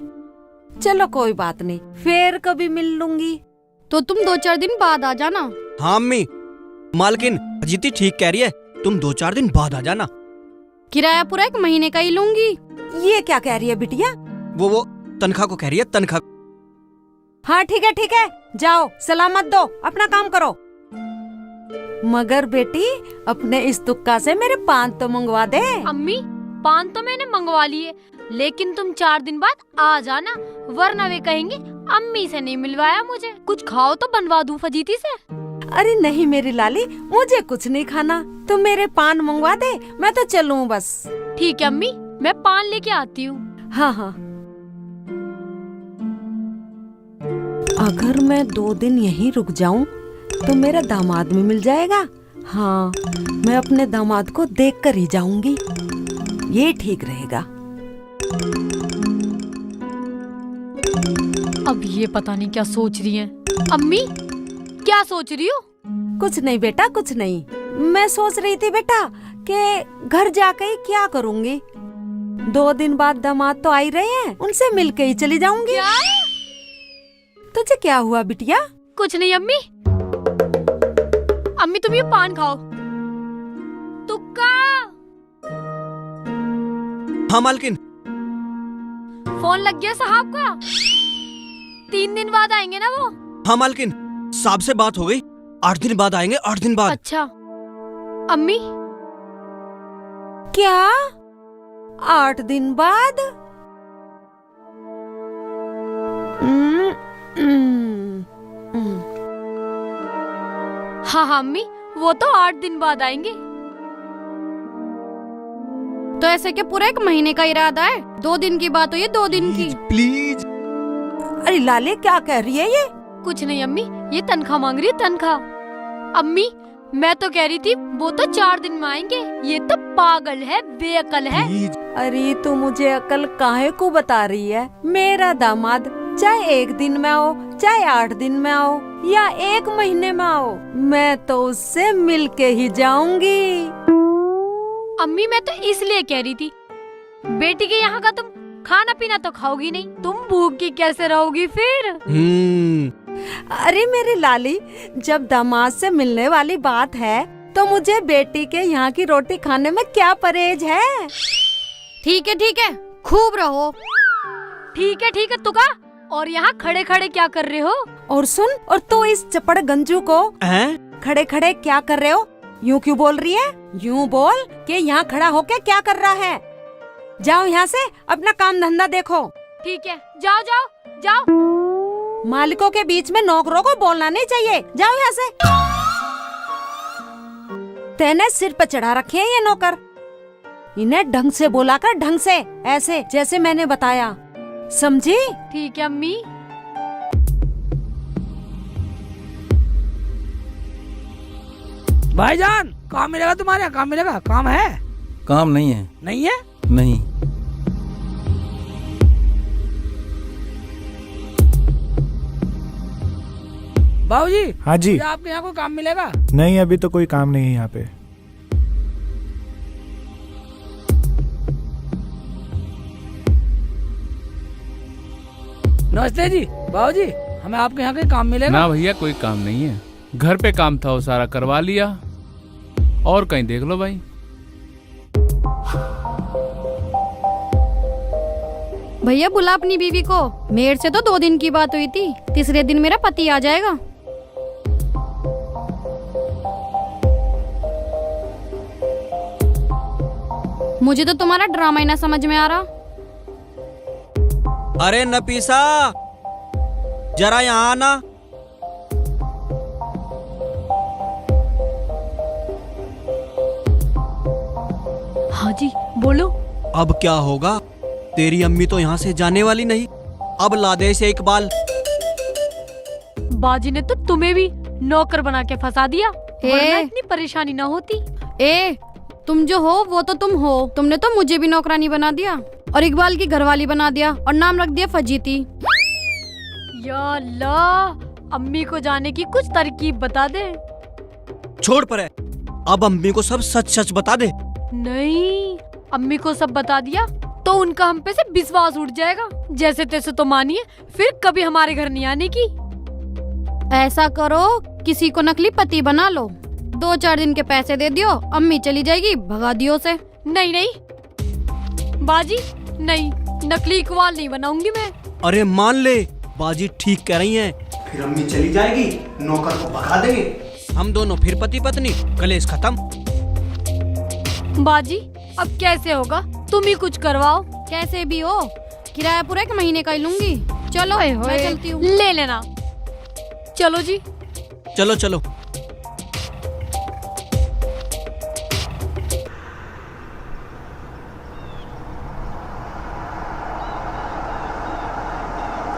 चलो कोई बात नहीं, फिर कभी मिल लूंगी। तो तुम 2-4 दिन बाद आ जाना। हाँ अम्मी, मालकिन अजीती ठीक कह रही है, तुम 2-4 दिन बाद आ जाना। किराया पूरा 1 महीने का ही लूंगी। ये क्या कह रही है बिटिया? वो तनख्वाह को कह रही है, तनख्वाह। हाँ ठीक है, जाओ सलामत दो, अपना काम करो। मगर बेटी, अपने इस तुक्का से मेरे पान तो मंगवा दे। अम्मी पान तो मैंने मंगवा लिए, लेकिन तुम 4 दिन बाद आ जाना, वरना वे कहेंगे अम्मी से नहीं मिलवाया मुझे। कुछ खाओ तो बनवा दूं फजीती से। अरे नहीं मेरी लाली, मुझे कुछ नहीं खाना, तुम मेरे पान मंगवा दे, मैं तो चलूं बस। ठीक है अम्मी, मैं पान लेके आती हूँ। हाँ हाँ, अगर मैं 2 दिन यहीं रुक जाऊं तो मेरा दामाद भी मिल जाएगा। हाँ, मैं अपने दामाद को देख कर ही जाऊंगी, ये ठीक रहेगा। अब ये पता नहीं क्या सोच रही हैं। अम्मी क्या सोच रही हो? कुछ नहीं बेटा, कुछ नहीं। मैं सोच रही थी बेटा कि घर जाकर ही क्या करूंगी। 2 दिन बाद दामाद तो आ ही रहे हैं, उनसे मिलके ही चली जाऊंगी। क्या? तुझे क्या हुआ बिटिया? कुछ नहीं अम्मी। अम्मी तुम ये पान खाओ। तुक्का, हाँ मालकिन। फोन लग गया साहब का, 3 दिन बाद आएंगे ना वो। हाँ मालकिन, साहब से बात हो गई, 8 दिन बाद आएंगे, 8 दिन बाद। अच्छा अम्मी, क्या 8 दिन बाद? हाँ हाँ अम्मी, वो तो 8 दिन बाद आएंगे। तो ऐसे क्या पूरा 1 महीने का इरादा है? 2 दिन की बात हो ये, 2 दिन की। प्लीज। अरे लाले क्या कह रही है ये? कुछ नहीं अम्मी, ये तनख्वाह मांग रही है, तनख्वाह। अम्मी मैं तो कह रही थी वो तो 4 दिन में आएंगे, ये तो पागल है, बेअकल है। अरे तू मुझे अकल काहे को बता रही है? मेरा दामाद चाहे 1 दिन में आओ, चाहे 8 दिन में आओ, या 1 महीने में आओ, मैं तो उससे मिलके ही जाऊंगी। अम्मी मैं तो इसलिए कह रही थी, बेटी के यहाँ का तुम खाना पीना तो खाओगी नहीं, तुम भूखी कैसे रहोगी फिर? अरे मेरी लाली, जब दामाद से मिलने वाली बात है तो मुझे बेटी के यहाँ की रोटी खाने में क्या परहेज है? ठीक है, खूब रहो। ठीक है तुका, और यहाँ खड़े खड़े क्या कर रहे हो? और सुन, और तू इस चपड़ गंजू को खड़े खड़े क्या कर रहे हो यूँ क्यों बोल रही है? यूँ बोल कि यहाँ खड़ा होके क्या कर रहा है। जाओ यहाँ से, अपना काम धंधा देखो। ठीक है, जाओ जाओ जाओ। मालिकों के बीच में नौकरों को बोलना नहीं चाहिए। जाओ यहाँ से। तेने सिर पे चढ़ा रखे हैं ये नौकर। इन्हें ढंग से बोला कर, ढंग से, ऐसे जैसे मैंने बताया, समझी? ठीक है अम्मी। भाईजान काम मिलेगा तुम्हारे यहाँ? काम मिलेगा? काम है? काम नहीं है। नहीं है? नहीं। बाबूजी। हाँ जी। क्या आपके यहाँ कोई काम मिलेगा? नहीं, अभी तो कोई काम नहीं है यहाँ पे। नमस्ते जी। बाबूजी हमें आपके यहाँ कोई काम मिलेगा? ना भैया कोई काम नहीं है, घर पे काम था वो सारा करवा लिया, और कहीं देख लो भाई। भैया बुला अपनी बीवी को। मेरे से तो 2 दिन की बात हुई थी, तीसरे दिन मेरा पति आ जाएगा। मुझे तो तुम्हारा ड्रामा ही ना समझ में आ रहा। अरे नफीसा, जरा यहाँ आना। हाँ जी बोलो। अब क्या होगा? तेरी अम्मी तो यहाँ से जाने वाली नहीं। अब ला दे इसे इकबाल। बाजी ने तो तुम्हें भी नौकर बना के फंसा दिया, वरना इतनी परेशानी ना होती। तुम जो हो वो तो तुम हो। तुमने तो मुझे भी नौकरानी बना दिया और इकबाल की घरवाली बना दिया और नाम रख दिया फजीती। या अल्लाह, अम्मी को जाने की कुछ तरकीब बता दे। छोड़ पर है, अब अम्मी को सब सच सच बता दे। नहीं, अम्मी को सब बता दिया तो उनका हम पे से विश्वास उठ जाएगा। जैसे तैसे तो मानिए, फिर कभी हमारे घर नहीं आने की। ऐसा करो, किसी को नकली पति बना लो, 2-4 दिन के पैसे दे दियो, अम्मी चली जाएगी, भगा दियो उसे। नहीं नहीं बाजी, नहीं, नकली इकबाल नहीं बनाऊंगी मैं। अरे मान ले, बाजी ठीक कह रही हैं। फिर अम्मी चली जाएगी, नौकर को भगा देंगे, हम दोनों फिर पति पत्नी, कलेश खत्म। बाजी अब कैसे होगा? तुम ही कुछ करवाओ। कैसे भी हो, किराया पूरा 1 महीने का ही लूंगी। चलो मैं चलती हूँ। ले लेना। चलो जी। चलो चलो।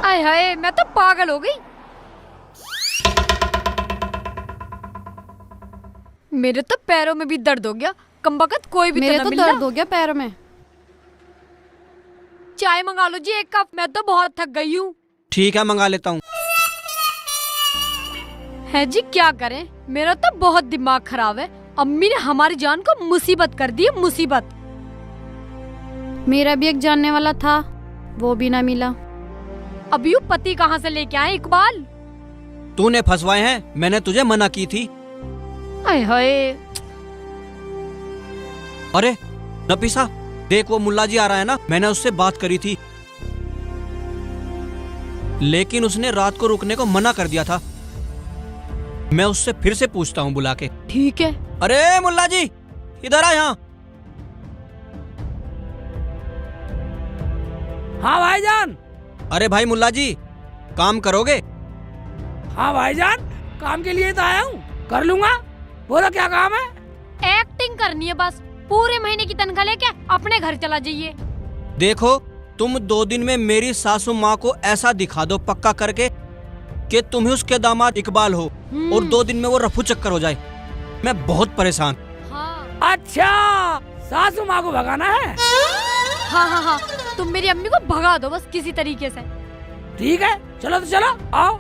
आय हाय, मैं तो पागल हो गई। मेरे तो पैरों में भी दर्द हो गया। कमबख्त कोई भी मेरे तो तो मिल रहा। दर्द हो गया पैरों में। चाय मंगा लो जी 1 कप, मैं तो बहुत थक गई हूँ। ठीक है, मंगा लेता हूँ। है जी, क्या करें, मेरा तो बहुत दिमाग खराब है। अम्मी ने हमारी जान को मुसीबत कर दी है, मुसीबत। मेरा भी एक जानने वाला था, वो भी ना मिला। अब यूँ पति कहाँ से लेके आए इकबाल? तूने फंसवाए हैं, मैंने तुझे मना की थी। आय हाय। अरे नफीसा, देख वो मुल्ला जी आ रहा है ना, मैंने उससे बात करी थी, लेकिन उसने रात को रुकने को मना कर दिया था। मैं उससे फिर से पूछता हूँ बुला के। ठीक है। अरे मुल्ला जी, इधर आ यहाँ। हाँ भाईजान। अरे भाई मुल्ला जी, काम करोगे? हाँ भाईजान, काम के लिए तो आया हूँ, कर लूंगा। बोलो क्या काम है? एक्टिंग करनी है बस। पूरे महीने की तनख्वाह लेके अपने घर चला जाइए। देखो, तुम 2 दिन में मेरी सासू माँ को ऐसा दिखा दो पक्का करके कि तुम ही उसके दामाद इकबाल हो, और 2 दिन में वो रफू चक्कर हो जाए। मैं बहुत परेशान। हाँ अच्छा, सासू माँ को भगाना है? हाँ हाँ हाँ, तुम मेरी अम्मी को भगा दो बस किसी तरीके से। ठीक है, चलो तो चलो, आओ।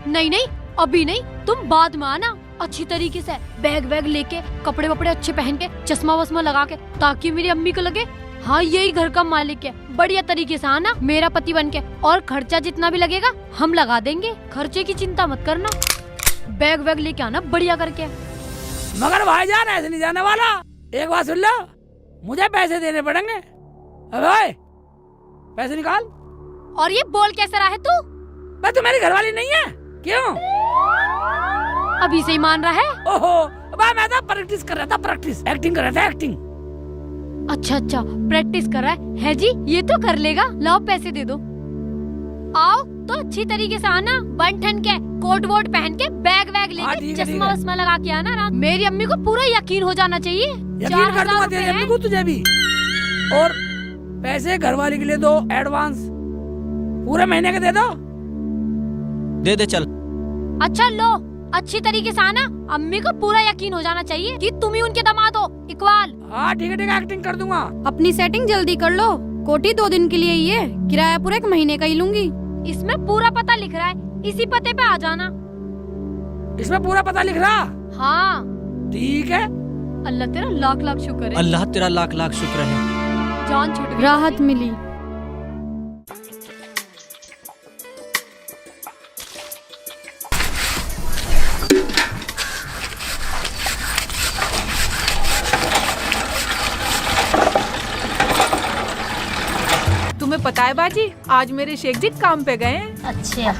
नहीं नहीं, अभी नहीं, तुम बाद में आना अच्छी तरीके से, बैग वैग लेके, कपड़े वपड़े अच्छे पहन के, चश्मा वस्मा लगा के, ताकि मेरी अम्मी को लगे हाँ यही घर का मालिक है। बढ़िया तरीके से आना मेरा पति बन के, और खर्चा जितना भी लगेगा हम लगा देंगे, खर्चे की चिंता मत करना। बैग वैग लेके आना बढ़िया करके। मगर भाईजान ऐसे नहीं जाने वाला। एक बात सुन लो, मुझे पैसे देने पड़ेंगे। अबे पैसे निकाल। और ये बोल कैसे रहा है तू? मैं तो मेरी घरवाली नहीं है, क्यों? अभी से ही मान रहा है? ओहो, मैं तो प्रैक्टिस कर रहा था, प्रैक्टिस, एक्टिंग कर रहा था, एक्टिंग। अच्छा अच्छा, प्रैक्टिस कर रहा है जी, ये तो कर लेगा। लाओ पैसे दे दो। आओ तो अच्छी तरीके से आना, बन ठन के कोट वोट पहन के बैग वैग हाँ, लेके ठीक है, ठीक चश्मा है। वस्मा लगा के आना रात। मेरी अम्मी को पूरा यकीन हो जाना चाहिए। यकीन कर दूंगा तेरी अम्मी को, तुझे भी। और पैसे घरवाली के लिए दो एडवांस, पूरे महीने के दे दो। दे दे चल। अच्छा लो, अच्छी तरीके से आना, अम्मी को पूरा यकीन हो जाना चाहिए कि तुम ही उनके दामाद हो, इकबाल। हाँ ठीक है, एक्टिंग कर दूंगा। अपनी सेटिंग जल्दी कर लो, कोठी 2 दिन के लिए ही है, किराया पूरा 1 महीने का ही लूंगी। इसमें पूरा पता लिख रहा है, इसी पते पे आ जाना। इसमें पूरा पता लिख रहा? हाँ ठीक है। अल्लाह तेरा लाख लाख शुक्र है, अल्लाह तेरा लाख लाख शुक्र है। जान छूट गई। राहत मिली। तुम्हें पता है बाजी, आज मेरे शेख जी काम पे गए हैं। अच्छा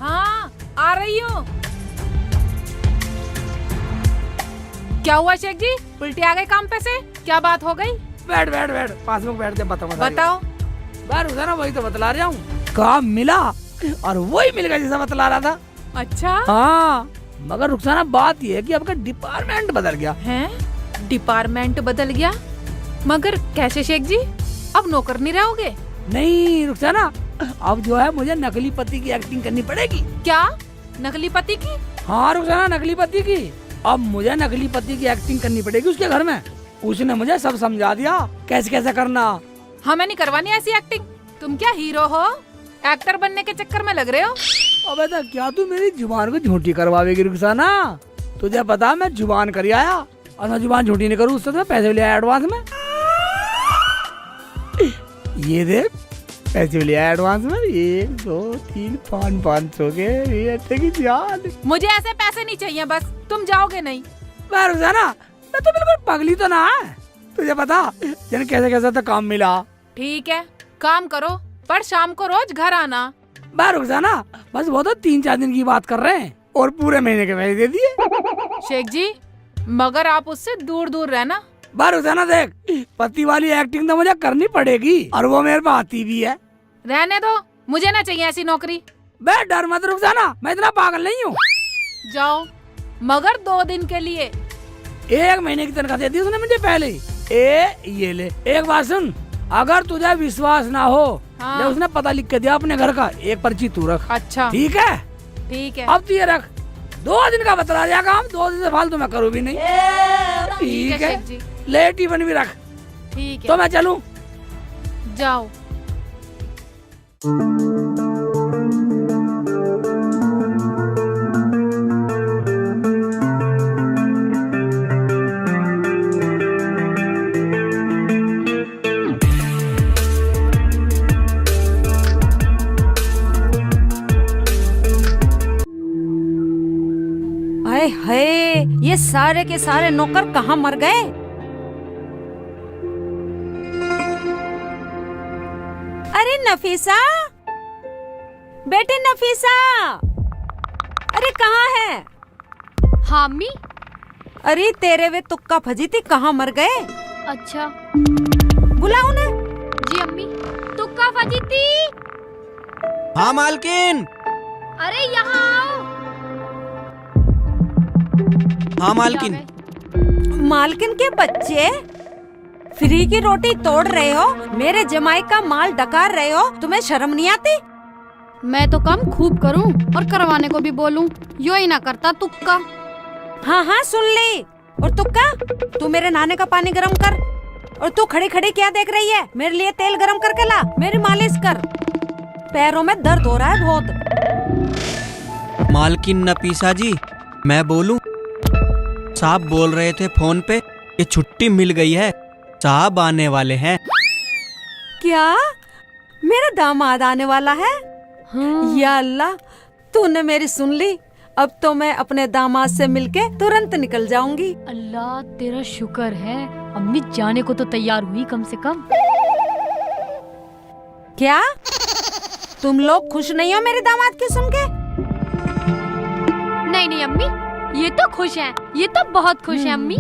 हाँ आ रही हूँ। क्या हुआ शेख जी, उल्टी आ गए काम पे से? क्या बात हो गई? बैठ बैठ बैठ, पास में बैठ जा, बताओ बताओ। बार उधर ना, वही तो बतला रहा हूँ। काम मिला और वही मिल गया जैसा बतला रहा था। अच्छा हाँ, मगर रुखसाना बात यह है कि आपका डिपार्टमेंट बदल गया है। डिपार्टमेंट बदल गया? मगर कैसे शेख जी, अब नौकर नहीं रहोगे? नहीं रुखसाना, अब जो है मुझे नकली पति की एक्टिंग करनी पड़ेगी। क्या नकली पति की? हाँ रुखसाना, नकली पति की। अब मुझे नकली पति की एक्टिंग करनी पड़ेगी उसके घर में। उसने मुझे सब समझा दिया कैसे कैसे करना। हमें नहीं करवानी ऐसी एक्टिंग। तुम क्या हीरो हो, एक्टर बनने के चक्कर में लग रहे हो? अबे तो क्या तू मेरी जुबान को झूठी करवावेगी रुखसाना? तुझे पता मैं जुबान कर आया, और मैं जुबान झूठी नहीं करूँ उससे तो मैं पैसे ले आया एडवांस में। ये देख, पैसे ले आया एडवांस में, 1 2 3 5 500 के। ये की जान। मुझे ऐसे पैसे नहीं चाहिए, बस तुम जाओगे नहीं। मैं रुखसाना, मैं तो बिल्कुल पगली तो ना है। तुझे पता जन कैसे कैसे तो काम मिला। ठीक है, काम करो, पर शाम को रोज घर आना। मैं रुखसाना, बस वो तो 3-4 दिन की बात कर रहे हैं और पूरे महीने के पैसे दे दिए। शेख जी, मगर आप उससे दूर दूर रहना। बार रुखसाना देख, पति वाली एक्टिंग तो मुझे करनी पड़ेगी और वो मेरे पास आती भी है। रहने दो, मुझे ना चाहिए ऐसी नौकरी। बे डर मत रुखसाना, मैं इतना पागल नहीं हूँ। जाओ, मगर 2 दिन के लिए। 1 महीने की तनख्वाह दे दी उसने मुझे पहले ही। ये ले, एक बात सुन, अगर तुझे विश्वास ना हो, हाँ। जब उसने पता लिख के दिया अपने घर का, एक पर्ची तू रख। अच्छा ठीक है? ठीक है। अब तू ये रख, 2 दिन का बतला दिया काम, 2 दिन से फालतू मैं करूँ भी नहीं। ठीक है, शेख जी, ले टिफिन भी रख। ठीक है। तो मैं चलूं? जाओ। हाय हाय, ये सारे के सारे नौकर कहाँ मर गए? अरे नफीसा, बेटे नफीसा, अरे कहाँ है? हाँ अम्मी। अरे तेरे वे तुक्का फजी थी, कहाँ मर गए? अच्छा बुलाओ ना। जी अम्मी। तुक्का फजीती। हाँ मालकिन। अरे यहाँ आओ। हाँ मालकिन। मालकिन के बच्चे, फ्री की रोटी तोड़ रहे हो, मेरे जमाई का माल डकार रहे हो, तुम्हें शर्म नहीं आती? मैं तो काम खूब करूं और करवाने को भी बोलूं, यो ही ना करता तुक्का। हाँ हाँ सुन ली। और तुक्का, तू मेरे नहाने का पानी गरम कर। और तू खड़ी खड़ी क्या देख रही है? मेरे लिए तेल गरम करके ला, मेरी मालिश कर। पैरों में दर्द हो रहा है बहुत। मालकिन नफीसा जी, मैं बोलूं? साहब बोल रहे थे फोन पे कि छुट्टी मिल गई है, साहब आने वाले हैं। क्या मेरा दामाद आने वाला है? या अल्लाह, तूने मेरी सुन ली। अब तो मैं अपने दामाद से मिलके तुरंत निकल जाऊंगी। अल्लाह तेरा शुक्र है, अम्मी जाने को तो तैयार हुई कम से कम। क्या तुम लोग खुश नहीं हो मेरे दामाद की सुन के? नहीं नहीं अम्मी, ये तो खुश हैं, ये तो बहुत खुश हैं अम्मी।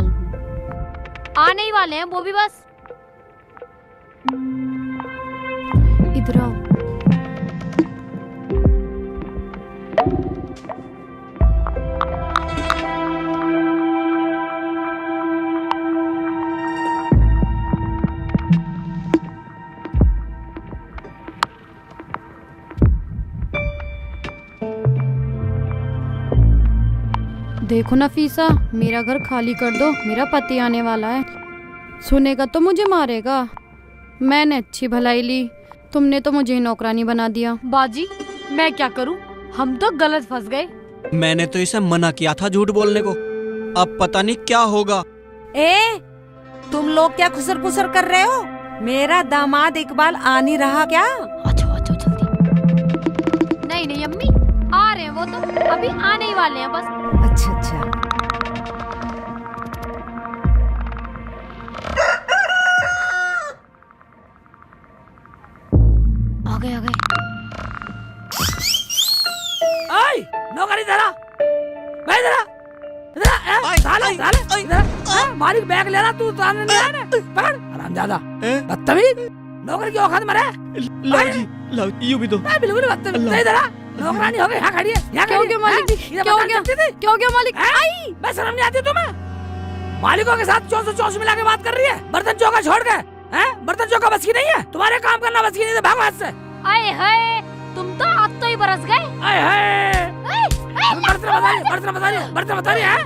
आने ही वाले हैं वो भी बस। इधर आओ। देखो नफीसा, मेरा घर खाली कर दो, मेरा पति आने वाला है। सुनेगा तो मुझे मारेगा। मैंने अच्छी भलाई ली, तुमने तो मुझे नौकरानी बना दिया। बाजी मैं क्या करूं, हम तो गलत फंस गए। मैंने तो इसे मना किया था झूठ बोलने को, अब पता नहीं क्या होगा। ए, तुम लोग क्या खुसर पुसर कर रहे हो? मेरा दामाद इकबाल आ नहीं रहा क्या? अच्छा जल्दी। नहीं नहीं अम्मी, आ रहे हैं वो तो, अभी आने ही वाले हैं बस। अच्छा अच्छा। आ गए। आई नौकरी जरा, भाई जरा मालिक बैग ले रहा, तू उतारने नहीं आया ना? पकड़ हरामजादा, बदतमीज, नौकर की औकात में रह। लाओ यूं भी दो। मैं बिल्कुल बदतमीज नहीं जरा, नौकरानी हो गई, यहाँ खड़ी है, यहाँ क्या हो गया मालिक जी? क्या हो गया? क्या हो गया मालिक? आई मैं शर्म नहीं आती तुम्हें? मालिकों के साथ 400 मिला के बात कर रही है, बर्तन चौका छोड़ के। हैं बर्तन चौका बस की नहीं है तुम्हारे, काम करना बस की नहीं है, भागो हाथ से। आए हाय, तुम तो अब तो ही बरस गए। आए हाय, बर्तन बता रही है,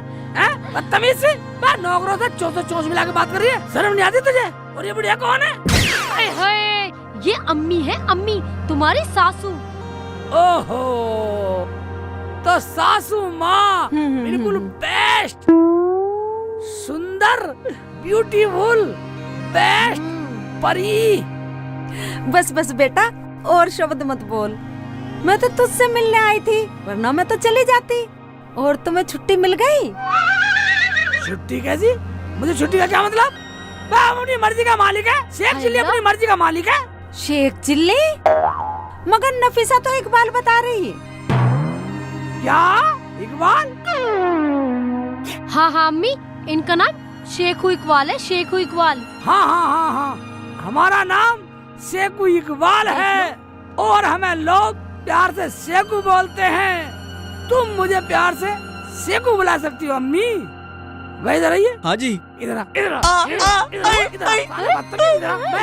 बदतमीज सी। नौकरों से 400 मिला के बात कर रही है, शर्म नहीं आती तुझे? और ये बुढ़िया कौन है? आए हाय, ये अम्मी है, अम्मी तुम्हारी सासू। ओहो, तो सासू माँ बिल्कुल बेस्ट, सुंदर, ब्यूटीफुल, बेस्ट परी। बस बस बेटा, और शब्द मत बोल। मैं तो तुझसे मिलने आई थी, वरना मैं तो चली जाती। और तुम्हें छुट्टी मिल गई? छुट्टी कैसी? मुझे छुट्टी का क्या मतलब? मैं अपनी मर्जी का मालिक है, शेख चिल्ली अपनी मर्जी का मालिक है। शेख चिल्ली? मगर नफीसा तो इकबाल बता रही है। क्या इकबाल? हाँ अम्मी, इनका नाम शेखू इकबाल है, शेखू इकबाल। हाँ, हमारा नाम शेखू इकबाल है, और हमें लोग प्यार से शेखू बोलते हैं। तुम मुझे प्यार से शेखू बुला सकती हो अम्मी। भाई इधर आइए। हाँ जी। इधर मैं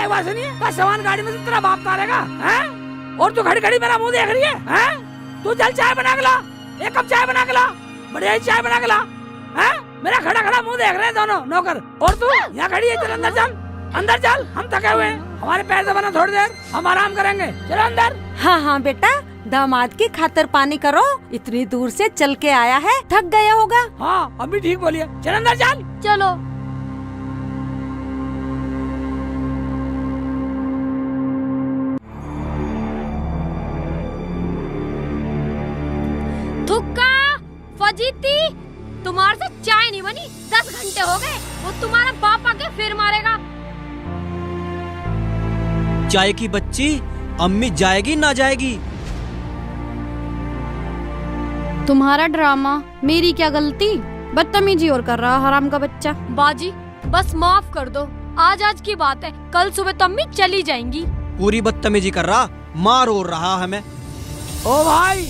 एक बात सुनिए, बस सामान गाड़ी में से तेरा बाप तारेगा, हैं? और तू खड़ी खड़ी मेरा मुंह देख रही है, हैं? तू जल चाय बना के ला, एक कप चाय बना के ला, बढ़िया ही चाय बना के ला, हैं? मेरा खड़ा खड़ा मुंह देख रहे हैं दोनों नौकर, और तू यहाँ खड़ी है। चल अंदर चल, अंदर चल, हम थके हुए हैं, हमारे पैर दबाना थोड़ी देर, हम आराम करेंगे। चलो अंदर। हाँ बेटा, दामाद की खातर पानी करो, इतनी दूर से चल के आया है, थक गया होगा। हाँ अभी ठीक बोलिए, चल अंदर चल। चलो। थुक्का, फजीती, तुम्हारे से चाय नहीं बनी, 10 घंटे हो गए, वो तुम्हारा बाप आके फिर मारेगा। चाय की बच्ची, अम्मी जाएगी ना जाएगी? तुम्हारा ड्रामा, मेरी क्या गलती? बदतमीजी और कर रहा हराम का बच्चा। बाजी बस माफ कर दो, आज की बात है, कल सुबह तो अम्मी चली जाएंगी। पूरी बदतमीजी कर रहा, मार और रहा हमें। ओ भाई,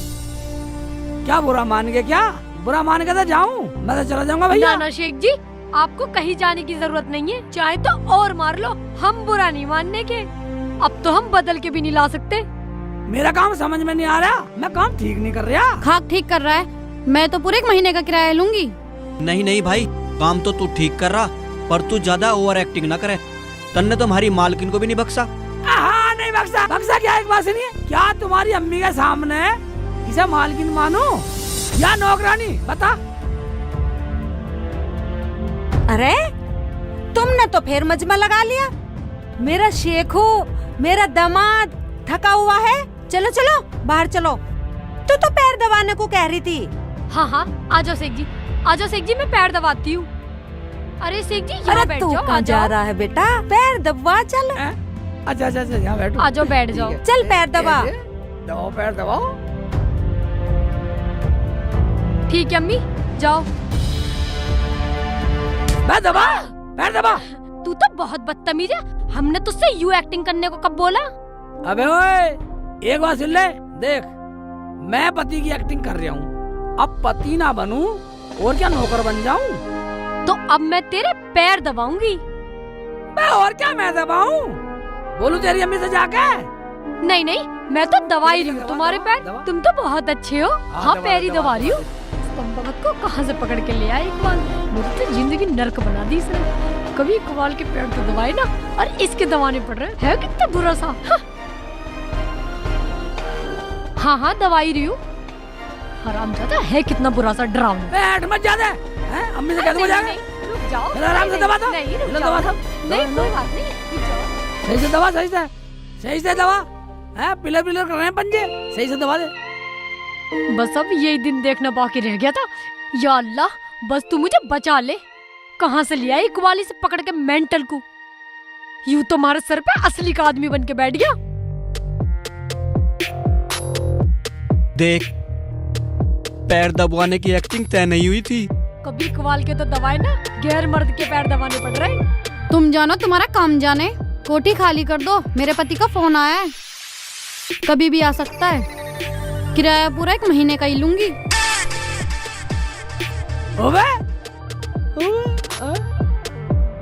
क्या बुरा मान गए? क्या बुरा मान के तो जाऊं? मैं तो चला जाऊंगा भैया। ना शेख जी, आपको कहीं जाने की जरूरत नहीं है, चाहे तो और मार लो, हम बुरा नहीं मानने के। अब तो हम बदल के भी नहीं ला सकते। मेरा काम समझ में नहीं आ रहा, मैं काम ठीक नहीं कर रहा। खाक ठीक कर रहा है, मैं तो पूरे 1 महीने का किराया लूंगी। नहीं भाई, काम तो तू ठीक कर रहा, पर तू ज्यादा ओवर एक्टिंग ना करे, तन्ने तो हमारी मालकिन को भी नहीं बख्शा। नहीं बक्सा, बक्सा क्या एक बात सुनिए, क्या तुम्हारी अम्मी के सामने इसे मालकिन मानो या नौकरानी, बता। अरे तुमने तो फिर मजमा लगा लिया। मेरा शेखू, मेरा दामाद थका हुआ है, चलो चलो बाहर चलो। तू तो पैर दबाने को कह रही थी। हाँ हाँ, आ जाओ शेख जी, आ जाओ शेख जी, मैं पैर दबाती हूँ। अरे शेख जी यहाँ अरे बैठ तू जाओ, आ कहाँ जा जाओ। रहा है बेटा? पैर दबा चल। अच्छा अच्छा अच्छा, यहाँ बैठो। आ जाओ, बैठ जाओ। चल पैर दबा। दबाओ पैर दबाओ। ठीक है अम्मी, जाओ। मैं दबा, पैर दबा। तू तो बहुत बदतमीज है, हमने तुझसे यू एक्टिंग करने को कब बोला? अबे ओए, एक बात सुन ले, देख मैं पति की एक्टिंग कर रहा हूँ, अब पति ना बनूं और क्या नौकर बन जाऊं? तो अब मैं तेरे पैर दबाऊंगी। मैं और क्या मैं दबाऊं? बोलूं तेरी अम्मी से जाके? नहीं नहीं, मैं तो दबा ही रही हूँ तुम्हारे पैर। दबा। तुम तो बहुत अच्छे हो। हाँ, दबा, पैर ही दबा, दबा रही हूँ। भगत को कहाँ से पकड़ के ले आया एक बार, मेरी तो जिंदगी नर्क बना दी इसने। कभी कबाल के पैर तो दबाए ना, और इसके दबाने पड़ रहे है कितना बुरा सा। हाँ हाँ, दबा ही रही हूँ। हरामजादा है कितना बुरा सा डरावना। बैठ मत जा दे, हैं? अम्मी से कह दूंगा जाके। रुक जाओ, चलो आराम से दबा दो। नहीं रुक चलो जाओ, दबा दो। नहीं कोई बात नहीं, रुक जाओ। सही से दबा, सही से दबा, हैं? पिलर पिलर कर रहे हैं पंजे, सही से दबा दे। बस अब यही दिन देखना बाकी रह गया था। या अल्लाह, बस तू मुझे बचा ले। कहाँ से लिया इकबाली से पकड़ के मेंटल को? यूं तो हमारे सर पे असली का आदमी बन के बैठ गया। देख, पैर दबवाने की एक्टिंग तय नहीं हुई थी। कभी इकबाल के तो दवाए ना, गैर मर्द के पैर दबाने पड़ रहे। तुम जानो तुम्हारा काम जाने। कोठी खाली कर दो, मेरे पति का फोन आया है, कभी भी आ सकता है। किराया पूरा 1 महीने का ही लूंगी। ओबे,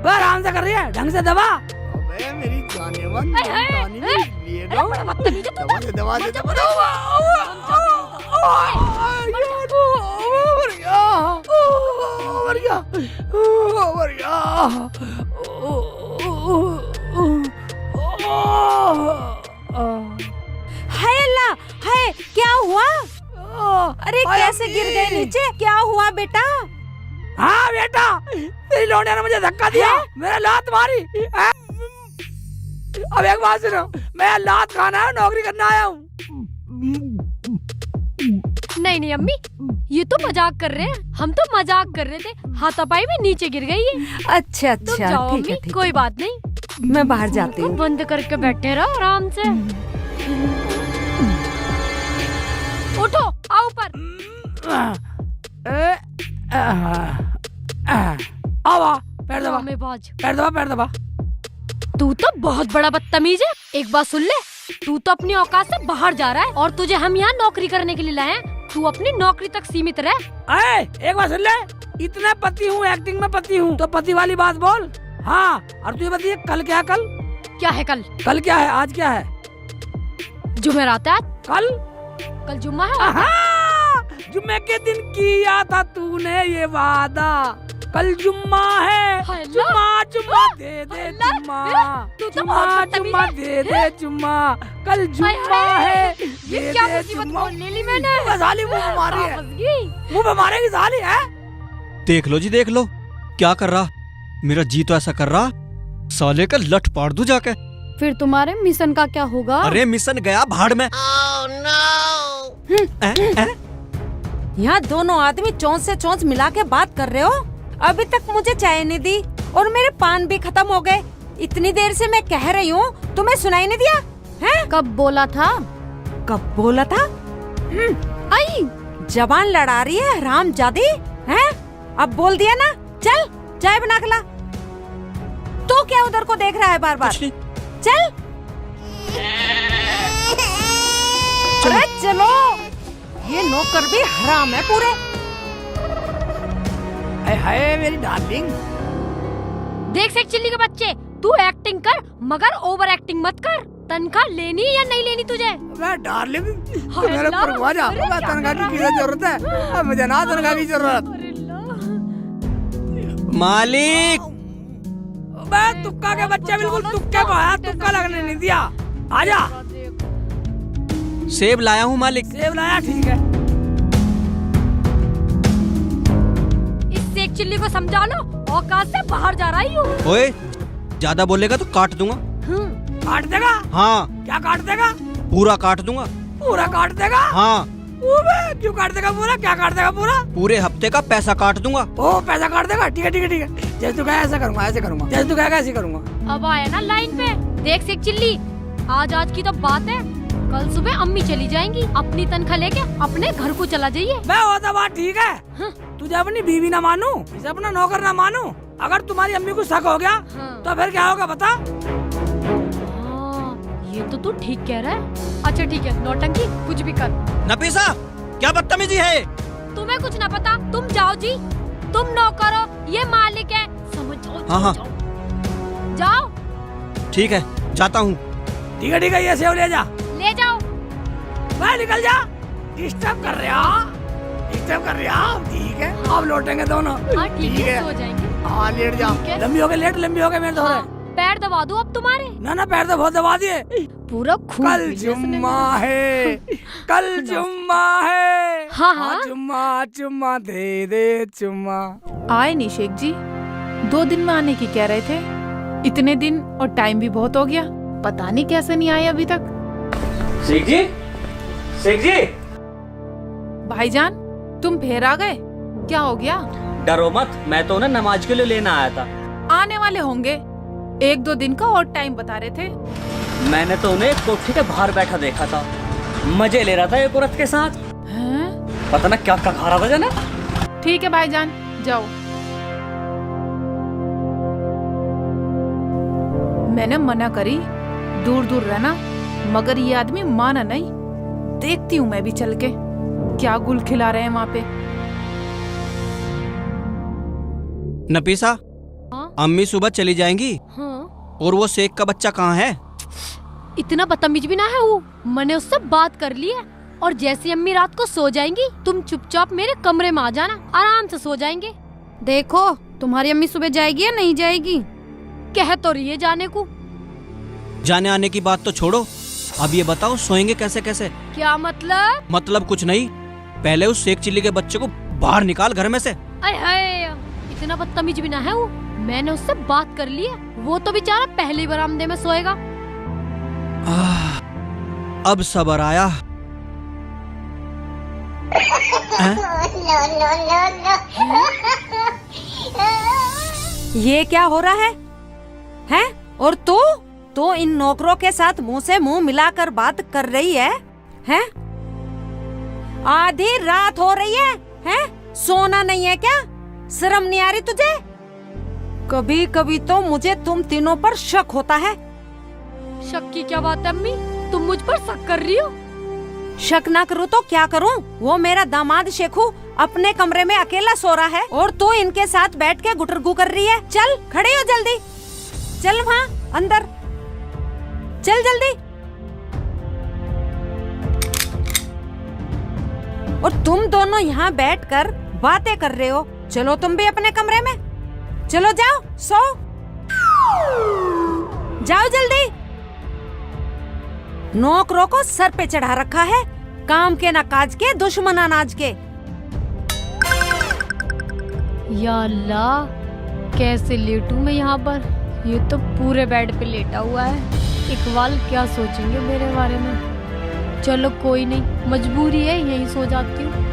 आराम से कर रही है, ढंग से दबा। अबे मेरी जाने मन, जाने लिए अरे बड़ा बदतमीज है तू तो। दबा दे दबा हाय अल्लाह, हाय क्या हुआ? अरे कैसे गिर गए नीचे? क्या हुआ बेटा? हाँ बेटा, तेरी लौंडे ने मुझे धक्का दिया, मेरा लात मारी। अब एक बात सुनो, मैं लात खाना है, नौकरी करना आया हूँ। नहीं नहीं अम्मी, ये तो मजाक कर रहे हैं। हम तो मजाक कर रहे थे, हाथापाई में नीचे गिर गई है। अच्छा तुम अच्छा, जाओ ठीक है अम्मी, ठीक कोई है। बात नहीं। मैं बाहर जाती मुंह हूँ। को बंद करके बैठे रहो आराम से। उठो, आओ ऊपर। आवा, पैर दबा, ड्रामेबाज। पैर दबा, पैर दबा। तू तो बहुत बड़ा बदतमीज है। एक बात सुन ले, तू तो अपनी औकात से बाहर जा रहा है, और तुझे हम यहाँ नौकरी करने के लिए लाए हैं। तू अपनी नौकरी तक सीमित रह। एक बात सुन ले, इतना पति हूँ, एक्टिंग में पति हूँ, तो पति वाली बात बोल। हाँ, और तू ये बताइए, कल क्या? कल क्या है? कल कल क्या है? आज क्या है? जुमेरात है। कल कल जुम्मा है। जुम्मे के दिन किया था तूने ये वादा, कल जुम्मा है। हाय अल्लाह। जुम्मा जुम्मा दे दे अल्लाह, जुम्मा, तू तो जुम्मा बहुत बदतमीज जुम्मा है। दे दे जुम्मा, कल जुम्मा हाय, है। ये दे क्या दे मुसीबत जुम्मा। बोल ले ली मैंने। मुँह पे साली मुँह पे मारी है, फंस गई। मुँह पे मारेगी साली है। देख लो जी, देख लो क्या कर रहा। मेरा जी तो ऐसा कर रहा, साले का लठ पाड़ दूं जाके। फिर तुम्हारे मिशन का क्या होगा? अरे मिशन गया भाड़ में। यहाँ दोनों आदमी चोंच से चोंच मिला के बात कर रहे हो। अभी तक मुझे चाय नहीं दी और मेरे पान भी खत्म हो गए। इतनी देर से मैं कह रही हूँ, तुम्हें सुनाई नहीं दिया? हैं? कब बोला था? कब बोला था? आई जबान लड़ा रही है हरामजादी, हैं? अब बोल दिया ना, चल चाय बना के ला। तो क्या उधर को देख रहा है बार बार? कुछ नहीं। चल अरे चलो, ये नौकर भी हराम है पूरे। हाय मेरी डार्लिंग। देख सेक चिल्ली के बच्चे, तू एक्टिंग कर मगर ओवर एक्टिंग मत कर। तनख्वाह लेनी या नहीं लेनी तुझे? मैं डार्लिंग, तू हाय मेरे अल्लाह। परवाह जा। अरे मैं क्या तनख्वाह कर की रहा क्या जरूरत है? मुझे ना तनख्वाह की जरूरत। अरे अल्लाह। मालिक, मैं तुक्का के बच्चे बिल्कुल तुक्के को आया, तुक्का लगने नहीं दिया। आजा। सेब लाया हूँ मालिक। सेब लाया, ठीक है। इस सेक चिल्ली को समझा लो, औकात से बाहर जा रही हूँ। ओए, ज्यादा बोलेगा तो काट दूंगा। काट देगा? हाँ। क्या काट देगा? पूरा काट दूंगा। पूरा काट देगा? हाँ। अबे, क्यों काट देगा पूरा? क्या काट देगा पूरा? पूरे हफ्ते का पैसा काट दूंगा। ओ, पैसा काट देगा? ठीक है ठीक है ठीक है। जैसे तू कहे ऐसा करूंगा, ऐसे करूंगा। जैसे तू कहेगा ऐसे करूंगा। अब आया ना लाइन पे। देख सेक चिल्ली, आज की तो बात है, कल सुबह अम्मी चली जाएंगी, अपनी तनख्वाह लेके अपने घर को चला जाइए। मैं वो तो बात ठीक है। तुझे अपनी बीवी ना मानू, इसे अपना नौकर ना मानू, अगर तुम्हारी अम्मी को शक हो गया तो फिर क्या होगा बता? ये तो तू ठीक कह रहा है। अच्छा ठीक है, नौटंकी कुछ भी कर। नफीसा, क्या बदतमीजी है? तुम्हें कुछ ना पता, तुम जाओ जी। तुम नौकर हो, ये मालिक है, समझ जाओ। हाँ। जाओ। ठीक है, जाता हूँ। ठीक है, ये सेव ले जा। ले जाओ। मैं निकल जा। डिस्टर्ब कर रहा। ठीक है, अब लौटेंगे दोनों। हाँ ठीक है, सो जाएंगे। हाँ, लेट जा। लंबी हो गई, लंबी हो गई मेरे थोड़े। पैर दबा दूं अब तुम्हारे? ना पैर तो बहुत दबा दिए। पूरा खून कल जुम्मा है, कल जुम्मा है। हाँ। चुम्मा दे चुम्मा। आए नहीं शेख जी, 2 दिन में आने की कह रहे थे। इतने दिन और टाइम भी बहुत हो गया, पता नहीं कैसे नहीं आए अभी तक। शेख जी। भाईजान, तुम फिर आ गए? क्या हो गया? डरो मत, मैं तो उन्हें नमाज के लिए लेना आया था। आने वाले होंगे, 1-2 दिन का और टाइम बता रहे थे। मैंने तो उन्हें कोठी के बाहर बैठा देखा था, मजे ले रहा था एक औरत के साथ। हैं? पता ना क्या खा रहा था जाने। ठीक है भाईजान, जाओ। मैंने मना करी दूर दूर रहना, मगर ये आदमी माना नहीं। देखती हूँ मैं भी चल के क्या गुल खिला रहे हैं वहाँ पे। नफीसा, अम्मी सुबह चली जाएंगी। हाँ। और वो शेख का बच्चा कहाँ है? इतना बदतमीज भी ना है वो। मैंने उससे बात कर ली है, और जैसे अम्मी रात को सो जाएंगी, तुम चुपचाप मेरे कमरे में आ जाना, आराम से सो जाएंगे। देखो, तुम्हारी अम्मी सुबह जाएगी या नहीं जाएगी? कह तो रही है जाने को। जाने आने की बात तो छोड़ो, अब ये बताओ सोएंगे कैसे कैसे? क्या मतलब? मतलब कुछ नहीं, पहले उस शेख चिल्ली के बच्चे को बाहर निकाल घर में से। अरे इतना बदतमीज भी ना है वो। मैंने उससे बात कर ली है, वो तो बेचारा पहले ही बरामदे में सोएगा। अब सबर आया। ये क्या हो रहा है? हैं? और तू इन नौकरों के साथ मुंह से मुंह मिलाकर बात कर रही है? हैं? आधी रात हो रही है, हैं? सोना नहीं है क्या? शर्म नहीं आ रही तुझे? कभी कभी तो मुझे तुम तीनों पर शक होता है। शक की क्या बात है अम्मी? तुम मुझ पर शक कर रही हो? शक ना करूँ तो क्या करूँ? वो मेरा दामाद शेखू अपने कमरे में अकेला सो रहा है और तू इनके साथ बैठ के गुटरगू कर रही है। चल खड़ी हो जल्दी, चल वहाँ अंदर, चल जल्दी। और तुम दोनों यहाँ बैठकर बातें कर रहे हो। चलो तुम भी अपने कमरे में, चलो जाओ सो जाओ जल्दी। नौकरों को सर पे चढ़ा रखा है, काम के ना काज के, दुश्मन अनाज के। या अल्लाह, कैसे लेटूं मैं यहाँ पर? ये तो पूरे बेड पे लेटा हुआ है। इकबाल क्या सोचेंगे मेरे बारे में? चलो कोई नहीं, मजबूरी है, यहीं सो जाती हूँ।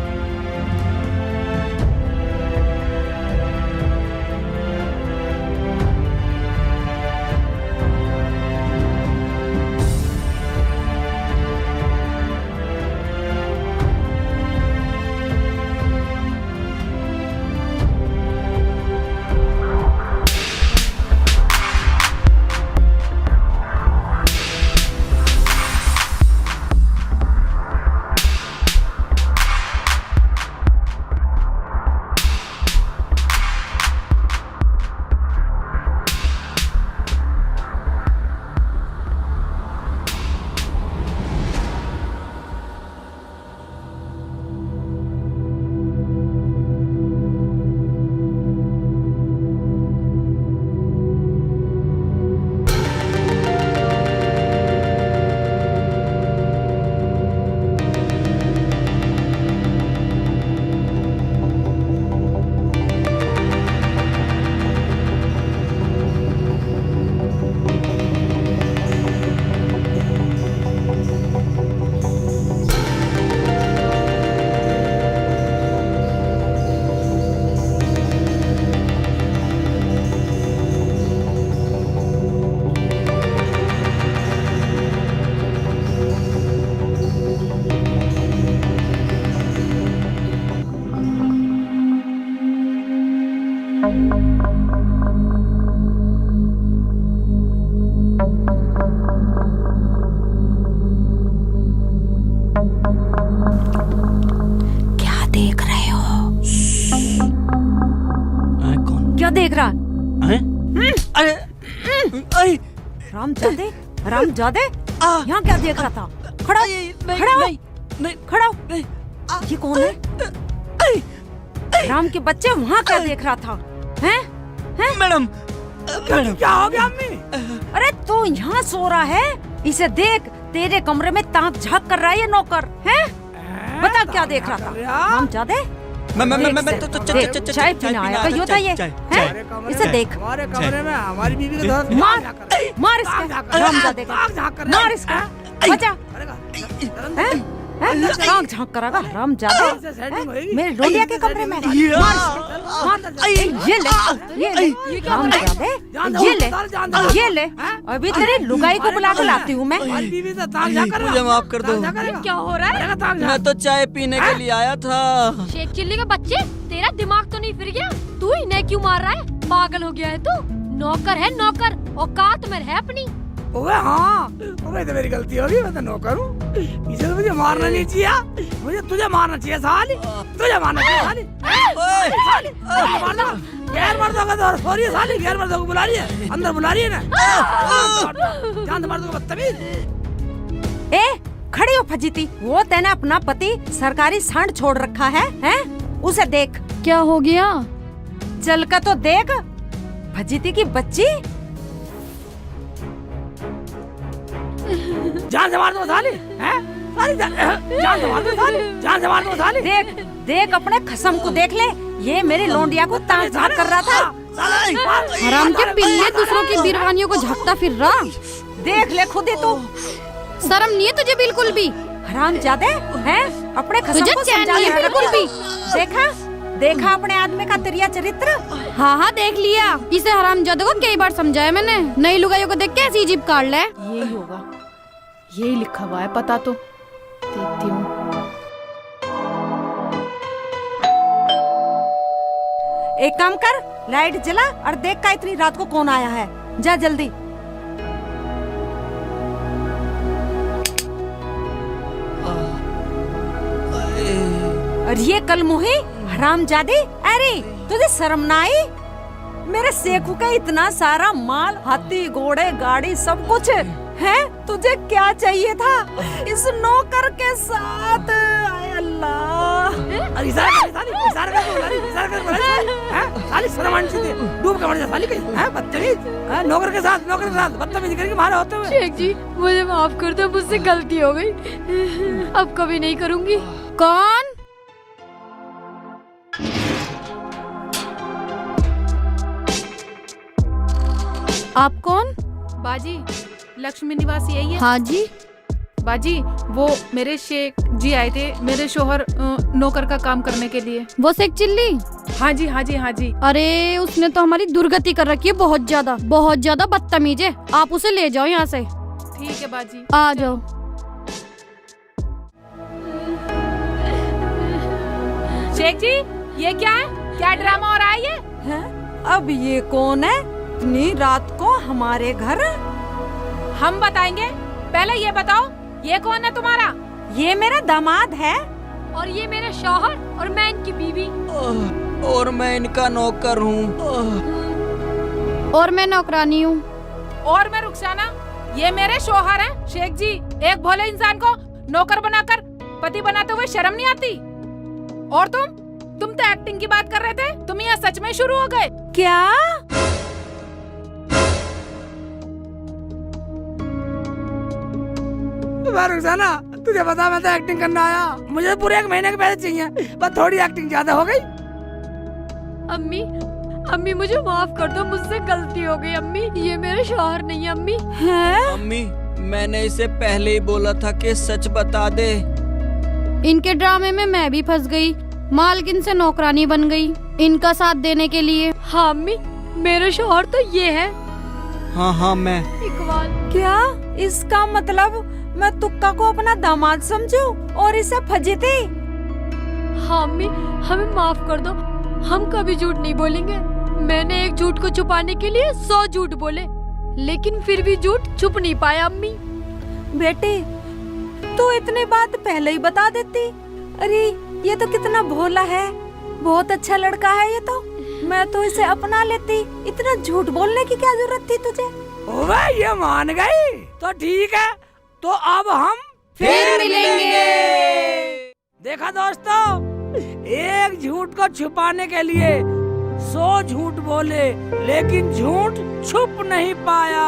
क्या देख रहा? हैं? अरे अरे रामजादे, रामजादे, यहाँ क्या देख रहा था? खड़ा हो, खड़ा हो, खड़ा हो। ये कौन है? राम के बच्चे, वहाँ क्या देख रहा था? हैं? हैं? मैडम, क्या हो गया अम्मी? अरे तू यहाँ सो रहा है? इसे देख, तेरे कमरे में ताक झांक कर रहा है ये नौकर, हैं? बता क्या देख रहा था? रामजादे, मैं तो चाय पीना आया था, यो था ये, हैं? इसे देख, हमारे कमरे में हमारी बीवी के साथ मार, मार इसके, रामजादे का, मार इसके, बचा, हैं? ताक झांक करागा रामजादे, मेरे रोलिया के कमरे में, मार, ये ले, रामजादे, ये ले, अभी तेरी लुगाई को बुला कर लाती हूँ मैं। मुझे माफ कर दो। क्या हो रहा है? मैं तो चाय पीने के लिए आया था। शेख चिल्ली का बच्चे, तेरा दिमाग तो नहीं फिर गया? तू इन्हें क्यों मार रहा है? पागल हो गया है तू? नौकर है नौकर, औकात में है अपनी। ओए हाँ, ओए तो मेरी गलती होगी, मैं तो नौकर हूँ। इसे तो मुझे मारना नहीं चाहिए, मुझे तुझे मारना चाहिए साली, तुझे मारना चाहिए साली। साली, मारना, गैर मर्दों का तो सॉरी साली, गैर मर्दों को बुला रही है, अंदर बुला रही है ना। जान से मर्दों को बदतमीज। ए, खड़ी हो फजीती, वो तेने अपना पति सरकारी सांड छोड़ रखा है, हैं? उसे देख। क्या हो गया? चल का तो देख, फजीती की बच्ची। जान से मार दो साली, हैं? साली जान से मार दो साली, जान से मार दो साली। देख, देख अपने खसम को देख ले, ये मेरी लोंडिया को ताक झांक कर रहा था। हराम के पिल्ले, दूसरों की बीरवानियों को झपटा फिर रहा। देख ले खुद ही तू, शर्म नहीं है तुझे बिल्कुल भी? हरामजादे, हैं? अपने खसम तुझे को चैन समझा नहीं है बिल्कुल भी? देखा, देखा अपने आदमी का तिरिया चरित्र। हाँ हाँ देख लिया, इसे हरामजादे को कई बार समझाया मैंने। नई लुगाइयों को देख के ऐसी जीभ काट ले। यही होगा, यही लिखा हुआ है, पता तो देखती हूँ। एक काम कर, लाइट जला और देख का इतनी रात को कौन आया है, जा जल्दी। और ये कल मुही हरामजादी, अरे तुझे शर्म ना आई? मेरे सेखू का इतना सारा माल, हाथी घोड़े गाड़ी सब कुछ है, तुझे क्या चाहिए था इस नौकर के साथ? आय अल्लाह, अरे इशारा कर साली, शर्म आनी चाहिए, डूब के मर जा साली कहीं, हैं? बदतमीज, हैं? नौकर के साथ बदतमीजी करके मारे होते हुए। शेख जी, मुझे माफ कर दो, मुझसे गलती हो गई, अब कभी नहीं करूँगी। कौन? आप कौन? बाजी, लक्ष्मी निवास यही है? हाँ जी। बाजी, वो मेरे शेख जी आए थे, मेरे शोहर नौकर का काम करने के लिए। वो शेख चिल्ली? हाँ जी हाँ जी हाँ जी। अरे उसने तो हमारी दुर्गति कर रखी है, बहुत ज्यादा बदतमीज है। आप उसे ले जाओ यहाँ से। ठीक है बाजी, आ जाओ। शेख जी, ये क्या है? क्या ड्रामा हो रहा है ये? है? अब ये कौन है इतनी रात को हमारे घर? हम बताएंगे, पहले ये बताओ, ये कौन है तुम्हारा? ये मेरा दामाद है। और ये मेरे शौहर और मैं इनकी बीवी। और मैं इनका नौकर हूँ। और मैं नौकरानी हूँ। और मैं रुखसाना, ये मेरे शौहर हैं। शेख जी, एक भोले इंसान को नौकर बनाकर पति बनाते हुए शर्म नहीं आती? और तुम तो एक्टिंग की बात कर रहे थे, तुम यहाँ सच में शुरू हो गए क्या? रुखसाना, तुझे पता मैं तो एक्टिंग करना आया, मुझे पूरे 1 महीने के पैसे चाहिए, बस थोड़ी एक्टिंग ज्यादा हो गई। अम्मी, अम्मी मुझे माफ कर दो, मुझसे गलती हो गई अम्मी, ये मेरे शौहर नहीं है अम्मी। हैं? अम्मी, मैंने इसे पहले ही बोला था कि सच बता दे। इनके ड्रामे में मैं भी फंस गई, मालकिन से नौकरानी बन गई इनका साथ देने के लिए। हाँ अम्मी, मेरे शौहर तो ये है। हाँ मैं इकबाल। क्या इसका मतलब मैं तुक्का को अपना दामाद समझूं और इसे फजीती? हाँ अम्मी, हमें माफ कर दो, हम कभी झूठ नहीं बोलेंगे। मैंने एक झूठ को छुपाने के लिए 100 झूठ बोले, लेकिन फिर भी झूठ छुप नहीं पाया अम्मी। बेटी, तू इतनी बात पहले ही बता देती। अरे ये तो कितना भोला है, बहुत अच्छा लड़का है ये तो। मैं तो इसे अपना लेती, इतना झूठ बोलने की क्या जरूरत थी तुझे? ओवे ये मान गई तो ठीक है, तो अब हम फिर मिलेंगे। देखा दोस्तों, एक झूठ को छुपाने के लिए 100 झूठ बोले लेकिन झूठ छुप नहीं पाया।